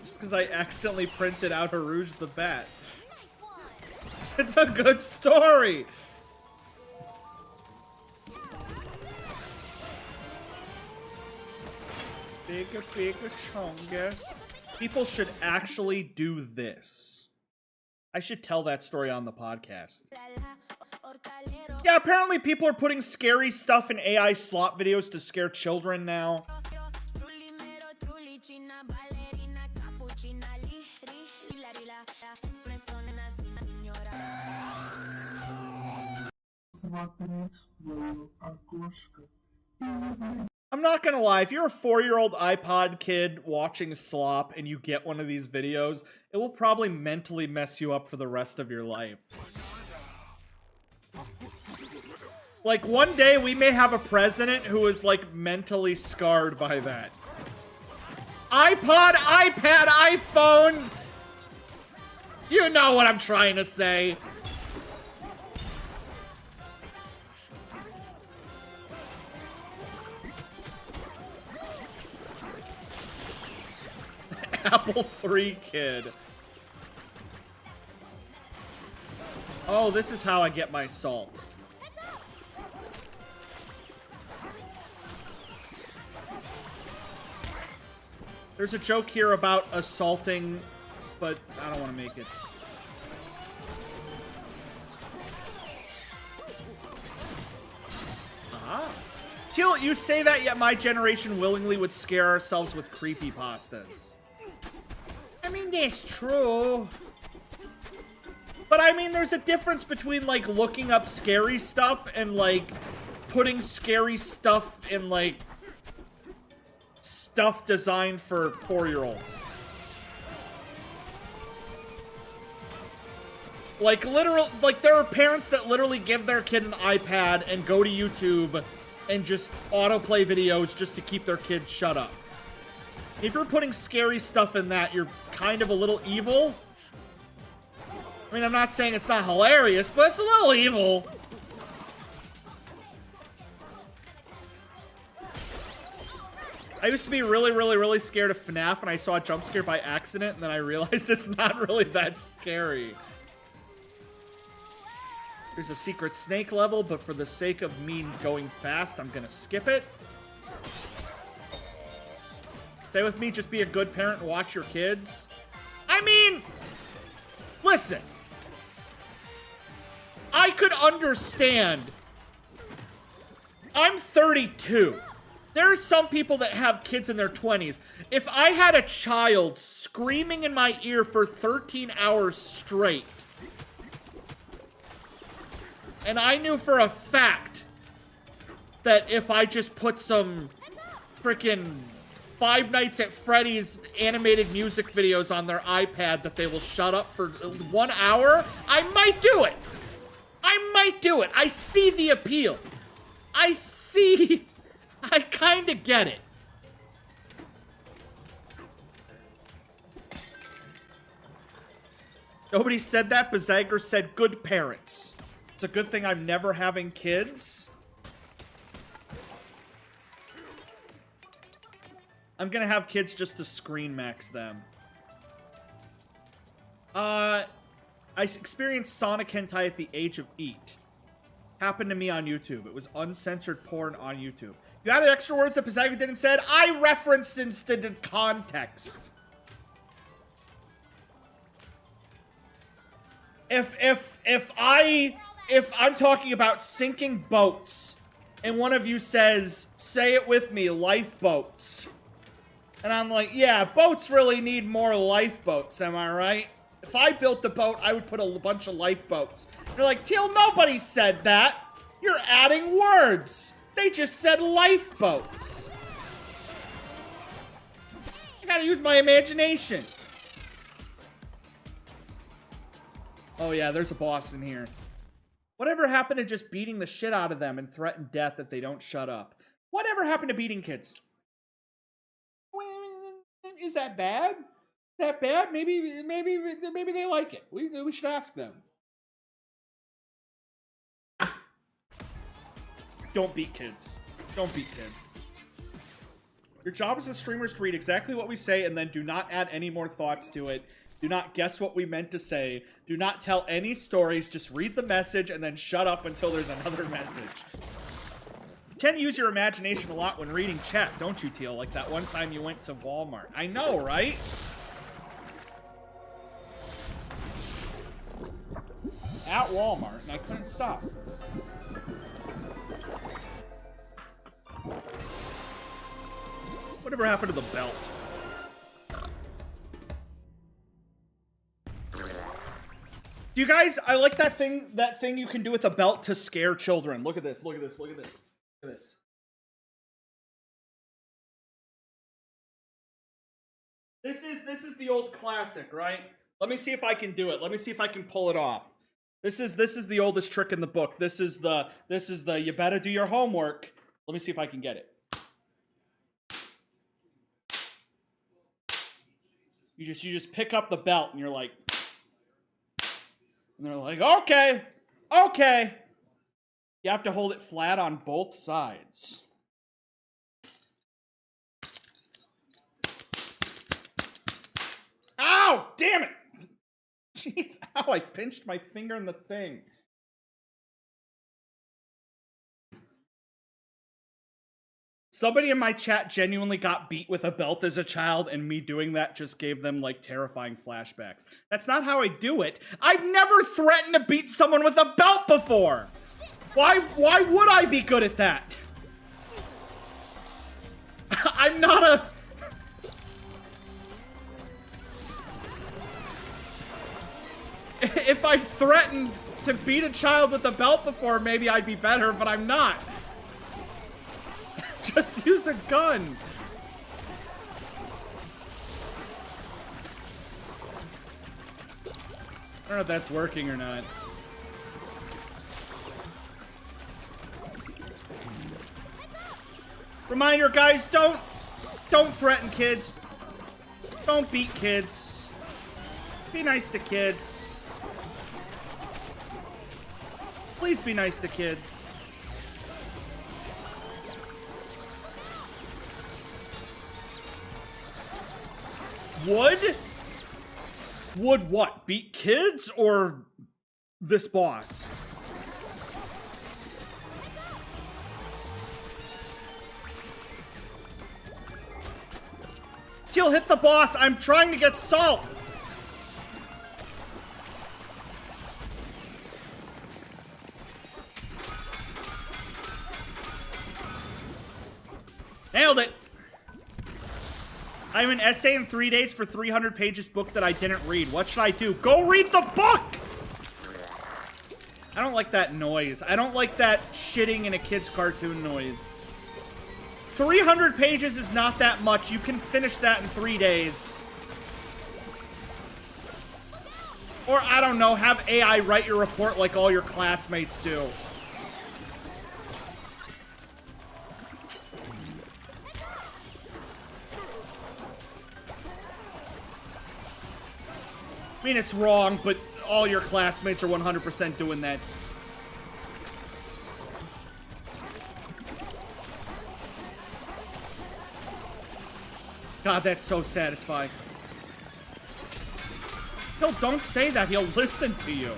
Just because I accidentally printed out a Rouge the Bat. It's a good story! Bigger chungus. People should actually do this. I should tell that story on the podcast. Yeah, apparently people are putting scary stuff in AI slot videos to scare children now. I'm not gonna lie, if you're a 4-year-old iPod kid watching Slop and you get one of these videos, it will probably mentally mess you up for the rest of your life. Like, one day we may have a president who is, like, mentally scarred by that. iPod, iPad, iPhone! You know what I'm trying to say. Apple III kid. Oh, this is how I get my salt. There's a joke here about assaulting, but I don't want to make it. Ah. Teal, you say that, yet my generation willingly would scare ourselves with creepypastas. I mean, that's true. But I mean, there's a difference between, like, looking up scary stuff and, like, putting scary stuff in, like, stuff designed for 4-year-olds. Like, literal, like, there are parents that literally give their kid an iPad and go to YouTube and just autoplay videos just to keep their kids shut up. If you're putting scary stuff in that, you're kind of a little evil. I mean, I'm not saying it's not hilarious, but it's a little evil. I used to be really scared of FNAF, and I saw a jump scare by accident, and then I realized it's not really that scary. There's a secret snake level, but for the sake of me going fast, I'm gonna skip it. Stay with me, just be a good parent and watch your kids. I mean, listen. I could understand. I'm 32. There are some people that have kids in their 20s. If I had a child screaming in my ear for 13 hours straight, and I knew for a fact that if I just put some freaking Five Nights at Freddy's animated music videos on their iPad that they will shut up for 1 hour, I might do it. I might do it. I see the appeal. I kind of get it. Nobody said that. Bazagger said good parents. It's a good thing I'm never having kids. I'm gonna have kids just to screen max them. I experienced Sonic hentai at the age of 8. Happened to me on YouTube. It was uncensored porn on YouTube. You added extra words that Pisago didn't said. I referenced instead in context. if I'm talking about sinking boats, and one of you says, say it with me, lifeboats. And I'm like, yeah, boats really need more lifeboats, am I right? If I built the boat, I would put a bunch of lifeboats. They're like, Teal, nobody said that. You're adding words. They just said lifeboats. I gotta use my imagination. Oh yeah, there's a boss in here. Whatever happened to just beating the shit out of them and threaten death if they don't shut up? Whatever happened to beating kids? Is that bad? Is that bad? Maybe they like it. We should ask them. Don't beat kids. Don't beat kids. Your job as a streamer is to read exactly what we say and then do not add any more thoughts to it. Do not guess what we meant to say. Do not tell any stories. Just read the message and then shut up until there's another message. You tend to use your imagination a lot when reading chat, don't you, Teal? Like that one time you went to Walmart. I know, right? At Walmart, and I couldn't stop. Whatever happened to the belt? Do you guys, I like that thing you can do with a belt to scare children. Look at this, look at this, look at this, look at this. This is the old classic, right? Let me see if I can do it. Let me see if I can pull it off. This is the oldest trick in the book. This is the you better do your homework. Let me see if I can get it. You just pick up the belt and you're like, and they're like, okay, okay. You have to hold it flat on both sides. Ow! Damn it! Jeez, ow, I pinched my finger in the thing. Somebody in my chat genuinely got beat with a belt as a child, and me doing that just gave them, like, terrifying flashbacks. That's not how I do it. I've never threatened to beat someone with a belt before! Why would I be good at that? I'm not a... If I'd threatened to beat a child with a belt before, maybe I'd be better, but I'm not. Just use a gun. I don't know if that's working or not. Reminder, guys, don't threaten kids. Don't beat kids. Be nice to kids. Please be nice to kids. Would? Would what? Beat kids or this boss? Teal, hit the boss. I'm trying to get salt. Nailed it. I have an essay in 3 days for 300 pages book that I didn't read. What should I do? Go read the book! I don't like that noise. I don't like that shitting in a kid's cartoon noise. 300 pages is not that much. You can finish that in 3 days. Or, I don't know, have AI write your report like all your classmates do. I mean, it's wrong, but all your classmates are 100% doing that. God, that's so satisfying. No, don't say that. He'll listen to you.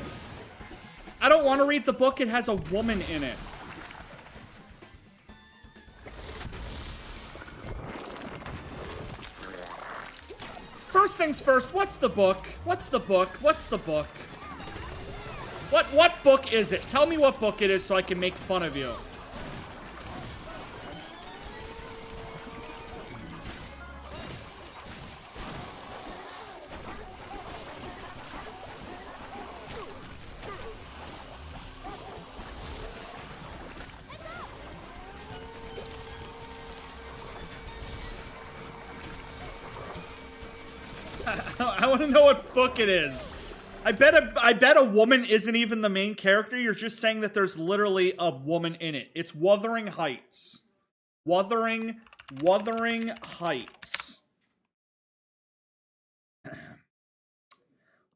I don't want to read the book. It has a woman in it. First things first, what's the book? What's the book? What's the book? What book is it? Tell me what book it is so I can make fun of you. I want to know what book it is. I bet a woman isn't even the main character. You're just saying that there's literally a woman in it. It's Wuthering Heights. Wuthering Heights.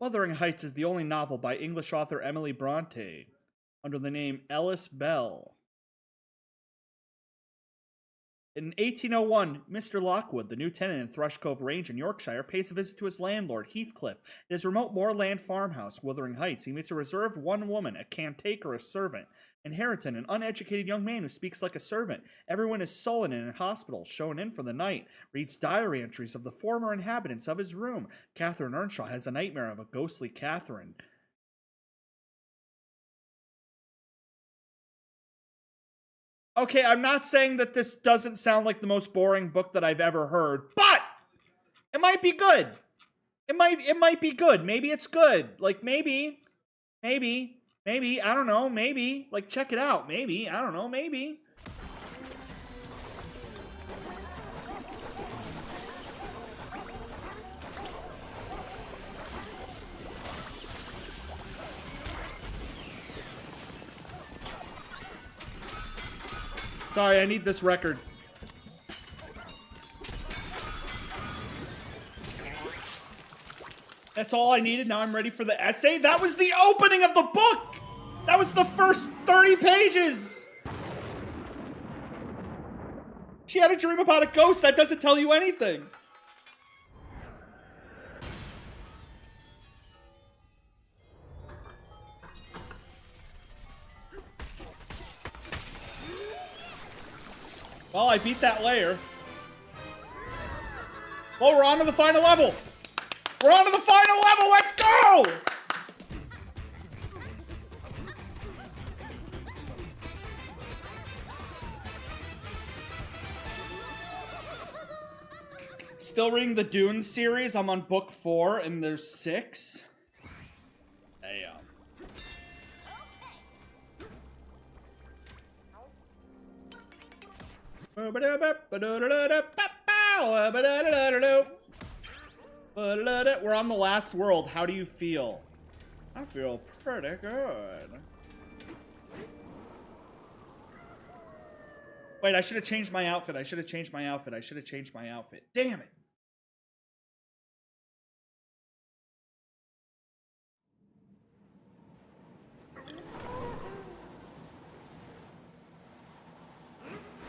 Wuthering Heights is the only novel by English author Emily Bronte under the name Ellis Bell. In 1801, Mr. Lockwood, the new tenant in Thrush Cove Range in Yorkshire, pays a visit to his landlord, Heathcliff. In his remote moorland farmhouse, Wuthering Heights, he meets a reserved one woman, a caretaker, a servant, and Harrington, an uneducated young man who speaks like a servant. Everyone is sullen and in hospital, shown in for the night, reads diary entries of the former inhabitants of his room. Catherine Earnshaw has a nightmare of a ghostly Catherine. Okay, I'm not saying that this doesn't sound like the most boring book that I've ever heard, but it might be good. It might be good. Maybe it's good. Like, maybe, I don't know, maybe. Like, check it out. Maybe, I don't know, maybe. Sorry, I need this record. That's all I needed. Now I'm ready for the essay. That was the opening of the book! That was the first 30 pages! She had a dream about a ghost. That doesn't tell you anything. Well, I beat that layer. Well, we're on to the final level. We're on to the final level. Let's go! Still reading the Dune series. I'm on book 4, and there's 6. Damn. We're on the last world. How do you feel? I feel pretty good. Wait, I should have changed my outfit. I should have changed my outfit. Damn it.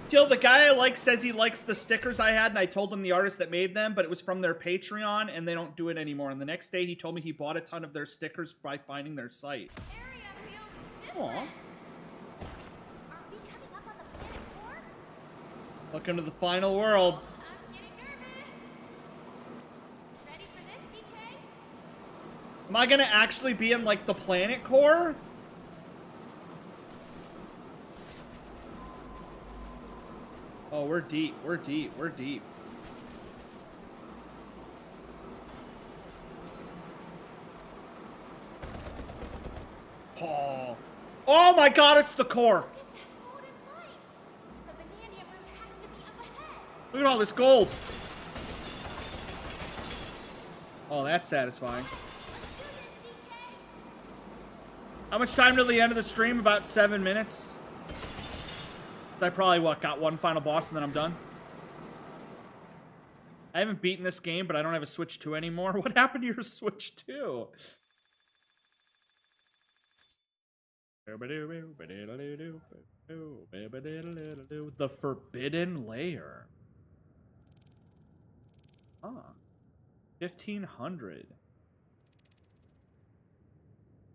Till the guy I like says he likes the stickers I had, and I told him the artist that made them, but it was from their Patreon, and they don't do it anymore. And the next day, he told me he bought a ton of their stickers by finding their site. Area feels Aw. different. Are we coming up on the planet 4? Welcome to the final world. I'm getting nervous. Ready for this, DK? Am I gonna actually be in, like, the planet core? Oh, we're deep. We're deep. We're deep. Oh. Oh my god, it's the core. Look at that golden light. The Bananium route has to be up ahead. Look at all this gold. Oh, that's satisfying. Let's do this, DK. How much time till the end of the stream? About 7 minutes. I probably, got one final boss and then I'm done. I haven't beaten this game, but I don't have a Switch 2 anymore. What happened to your Switch 2? The Forbidden Lair. Huh. 1500.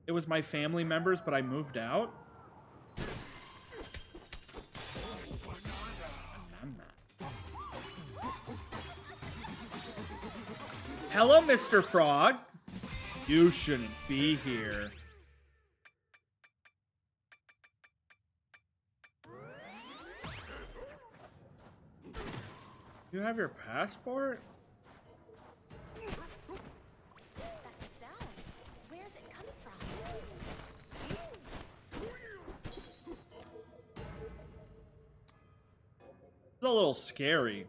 It was my family members, but I moved out? Hello, Mr. Frog. You shouldn't be here. You have your passport? That sound. Where's it coming from? It's a little scary.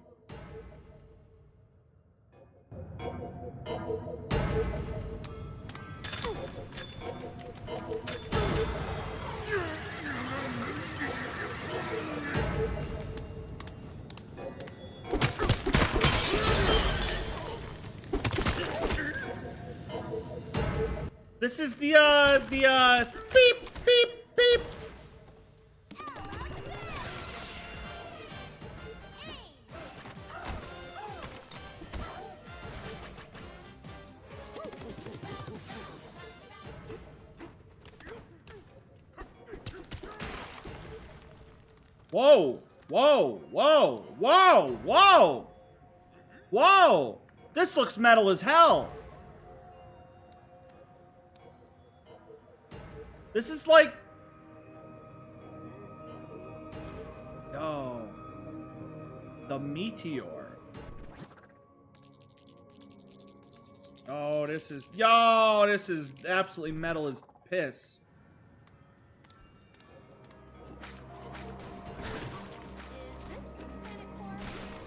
This is the beep, beep, beep. Whoa, whoa, whoa, whoa, whoa, whoa. This looks metal as hell. This is like... Oh. The meteor. Oh, this is... Yo, this is absolutely metal as piss.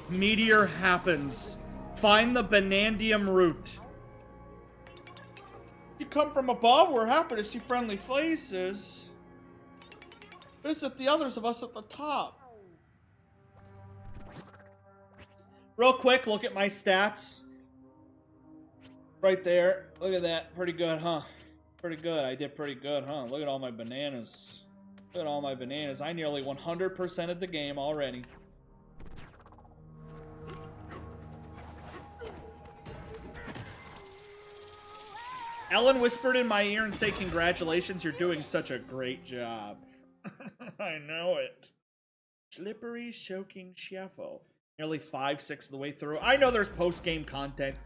Meteor happens. Find the Banandium root. You come from above, we're happy to see friendly faces. Visit the others of us at the top. Real quick, look at my stats. Right there. Look at that. Pretty good, huh? Pretty good. I did pretty good, huh? Look at all my bananas. Look at all my bananas. I nearly 100% of the game already. Ellen whispered in my ear and said, "Congratulations, you're doing such a great job." I know it. Slippery, choking shuffle. Nearly 5/6 of the way through. I know there's post-game content.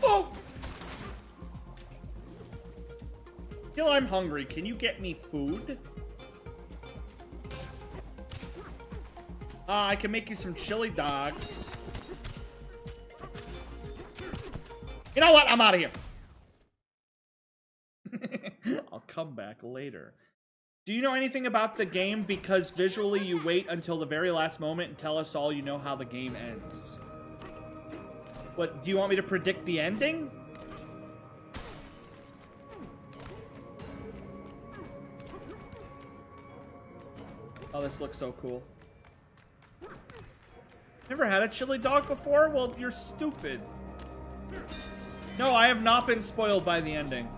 Oh! Gil, I'm hungry. Can you get me food? I can make you some chili dogs. You know what? I'm out of here. I'll come back later. Do you know anything about the game? Because visually you wait until the very last moment and tell us all you know how the game ends. What, do you want me to predict the ending? Oh, this looks so cool. Never had a chili dog before? Well, you're stupid. No, I have not been spoiled by the ending.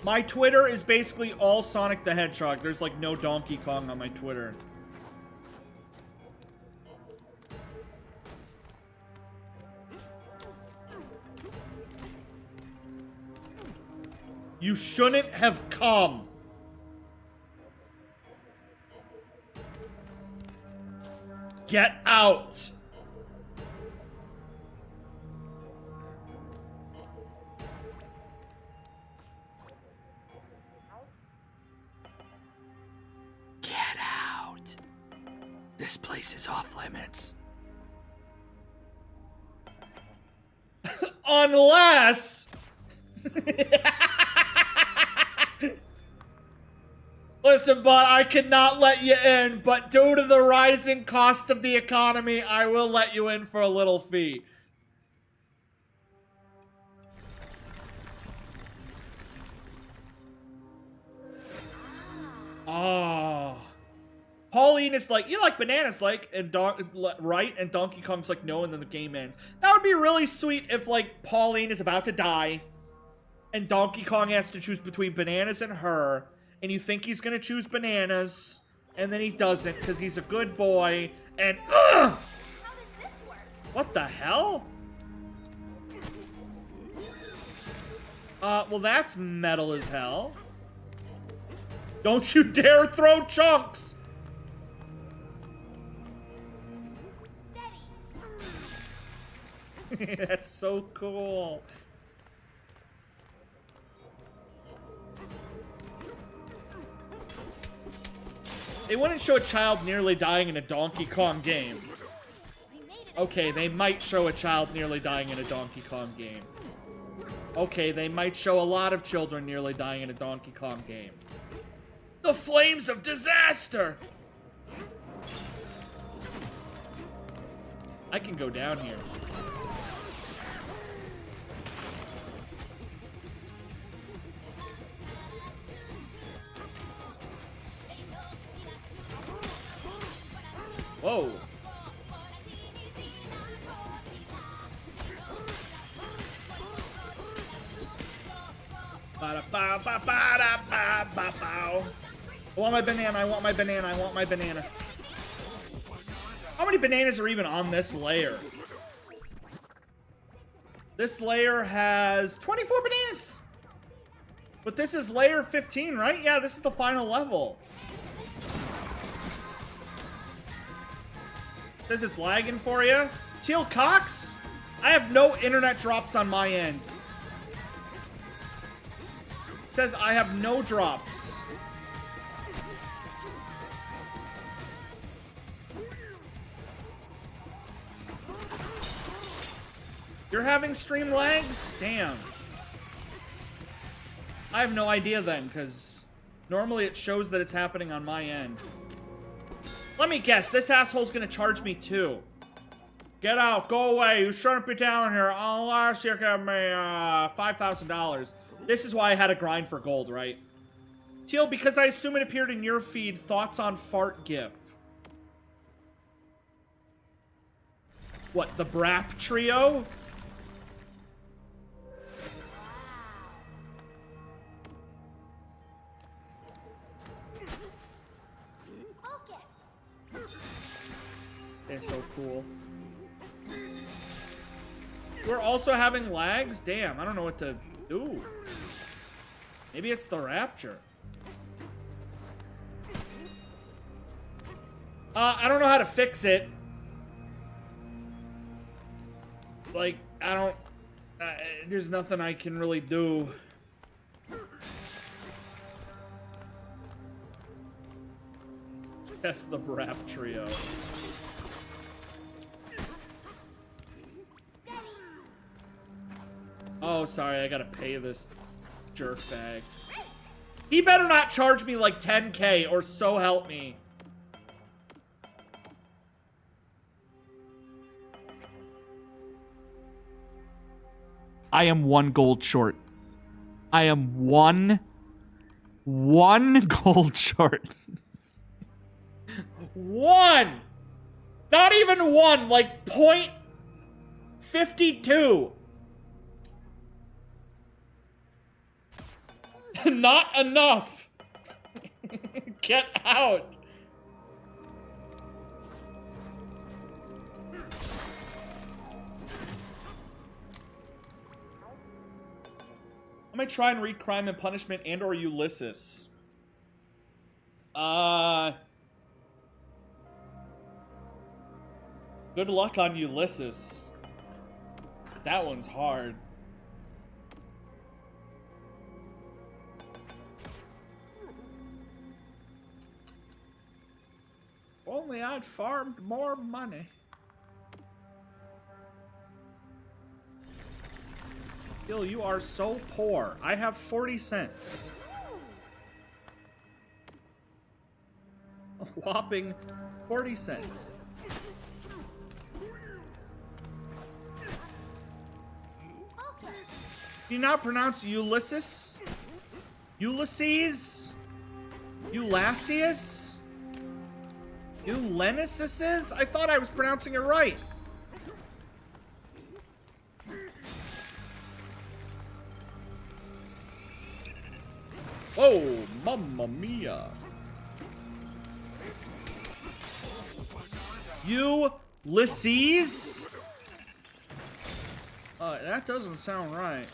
My Twitter is basically all Sonic the Hedgehog. There's like no Donkey Kong on my Twitter. You shouldn't have come. Get out! Get out! This place is off limits. Unless... Listen, bud, I cannot let you in, but due to the rising cost of the economy, I will let you in for a little fee. Oh. Pauline is like, you like bananas, like, and right? And Donkey Kong's like, no, and then the game ends. That would be really sweet if, like, Pauline is about to die, and Donkey Kong has to choose between bananas and her, and you think he's gonna choose bananas, and then he doesn't, because he's a good boy, and How does this work? what the hell? Well, that's metal as hell. Don't you dare throw chunks! Steady. That's so cool. They wouldn't show a child nearly dying in a Donkey Kong game. Okay, they might show a child nearly dying in a Donkey Kong game. Okay, they might show a lot of children nearly dying in a Donkey Kong game. The flames of disaster! I can go down here. Whoa. I want my banana, I want my banana, I want my banana. How many bananas are even on this layer? This layer has 24 bananas! But this is layer 15, right? Yeah, this is the final level. Says it's lagging for you. Teal Cox? I have no internet drops on my end. Says I have no drops. You're having stream lags? Damn. I have no idea then, because normally it shows that it's happening on my end. Let me guess, this asshole's gonna charge me too. Get out, go away, you shouldn't be down here unless you give me $5,000. This is why I had to grind for gold, right? Teal, because I assume it appeared in your feed, thoughts on fart gif. What, the Brap trio? They're so cool. We're also having lags? Damn, I don't know what to do. Maybe it's the Rapture. I don't know how to fix it. Like, I don't... there's nothing I can really do. Test the Brap trio. Oh, sorry, I gotta pay this jerkbag. He better not charge me like 10K or so help me. I am 1 gold short. I am one gold short. 1! Not even 1, like .52. Not enough. Get out. I might try and read Crime and Punishment and or Ulysses. Good luck on Ulysses. That one's hard. Only I'd farmed more money. Gil, you are so poor. I have 40 cents. A whopping 40 cents. Do you not pronounce Ulysses? Ulysses? Ulasius? Eulenesis? I thought I was pronouncing it right. Oh, mamma mia. Ulysses? That doesn't sound right.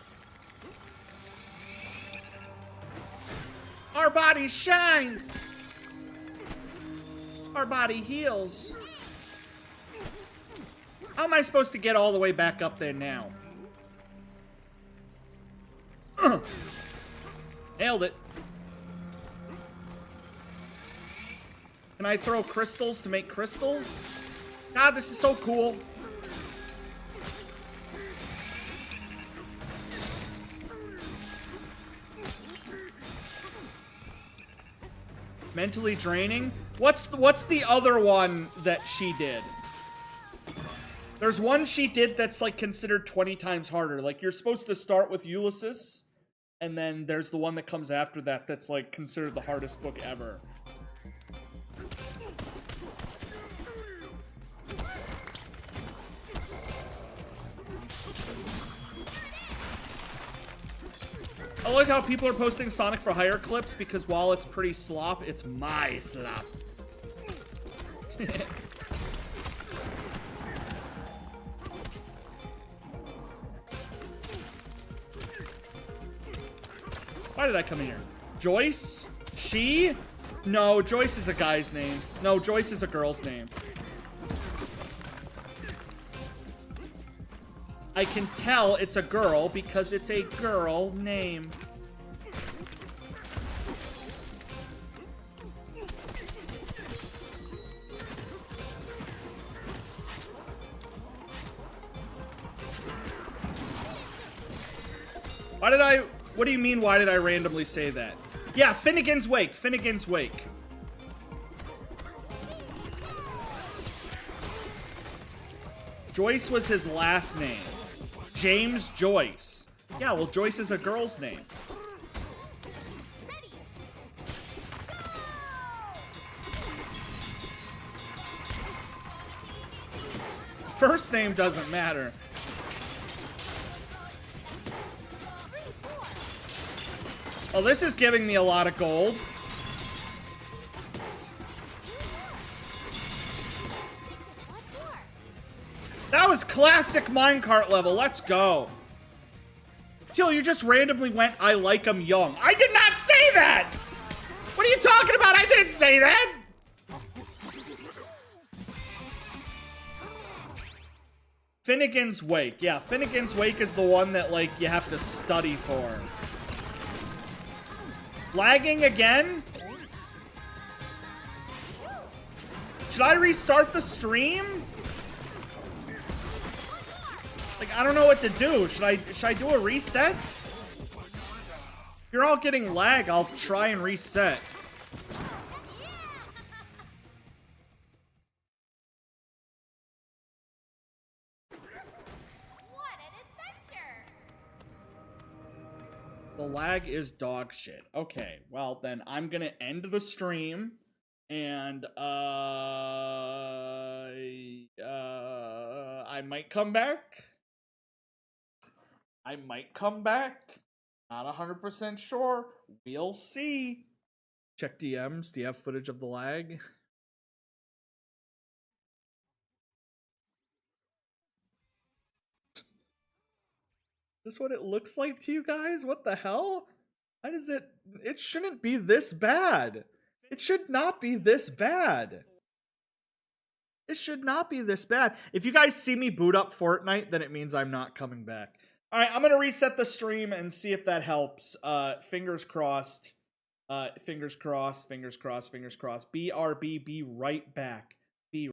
Our body shines. Our body heals. How am I supposed to get all the way back up there now? Nailed it. Can I throw crystals to make crystals? God, this is so cool. Mentally draining? What's the other one that she did? There's one she did that's like considered 20 times harder. Like you're supposed to start with Ulysses, and then there's the one that comes after that that's like considered the hardest book ever. I like how people are posting Sonic for Hire clips because while it's pretty slop, it's my slop. Why did I come here? Joyce? She? No, Joyce is a guy's name. No, Joyce is a girl's name. I can tell it's a girl because it's a girl name. What do you mean, why did I randomly say that? Yeah, Finnegan's Wake. Finnegan's Wake. Joyce was his last name. James Joyce. Yeah, well, Joyce is a girl's name. First name doesn't matter. Oh, this is giving me a lot of gold. That was classic minecart level. Let's go. Teal, you just randomly went, I like him young. I did not say that! What are you talking about? I didn't say that! Finnegan's Wake. Yeah, Finnegan's Wake is the one that, like, you have to study for. Lagging again? Should I restart the stream? Like, I don't know what to do. Should I do a reset? If you're all getting lag, I'll try and reset. What an adventure! The lag is dog shit. Okay, well then I'm gonna end the stream, and I might come back. I might come back. Not 100% sure. We'll see. Check DMs. Do you have footage of the lag? Is this what it looks like to you guys? What the hell? Why does it... It shouldn't be this bad. It should not be this bad. It should not be this bad. If you guys see me boot up Fortnite, then it means I'm not coming back. Alright, I'm gonna reset the stream and see if that helps. Fingers crossed. Fingers crossed, fingers crossed, fingers crossed. BRB, be right back.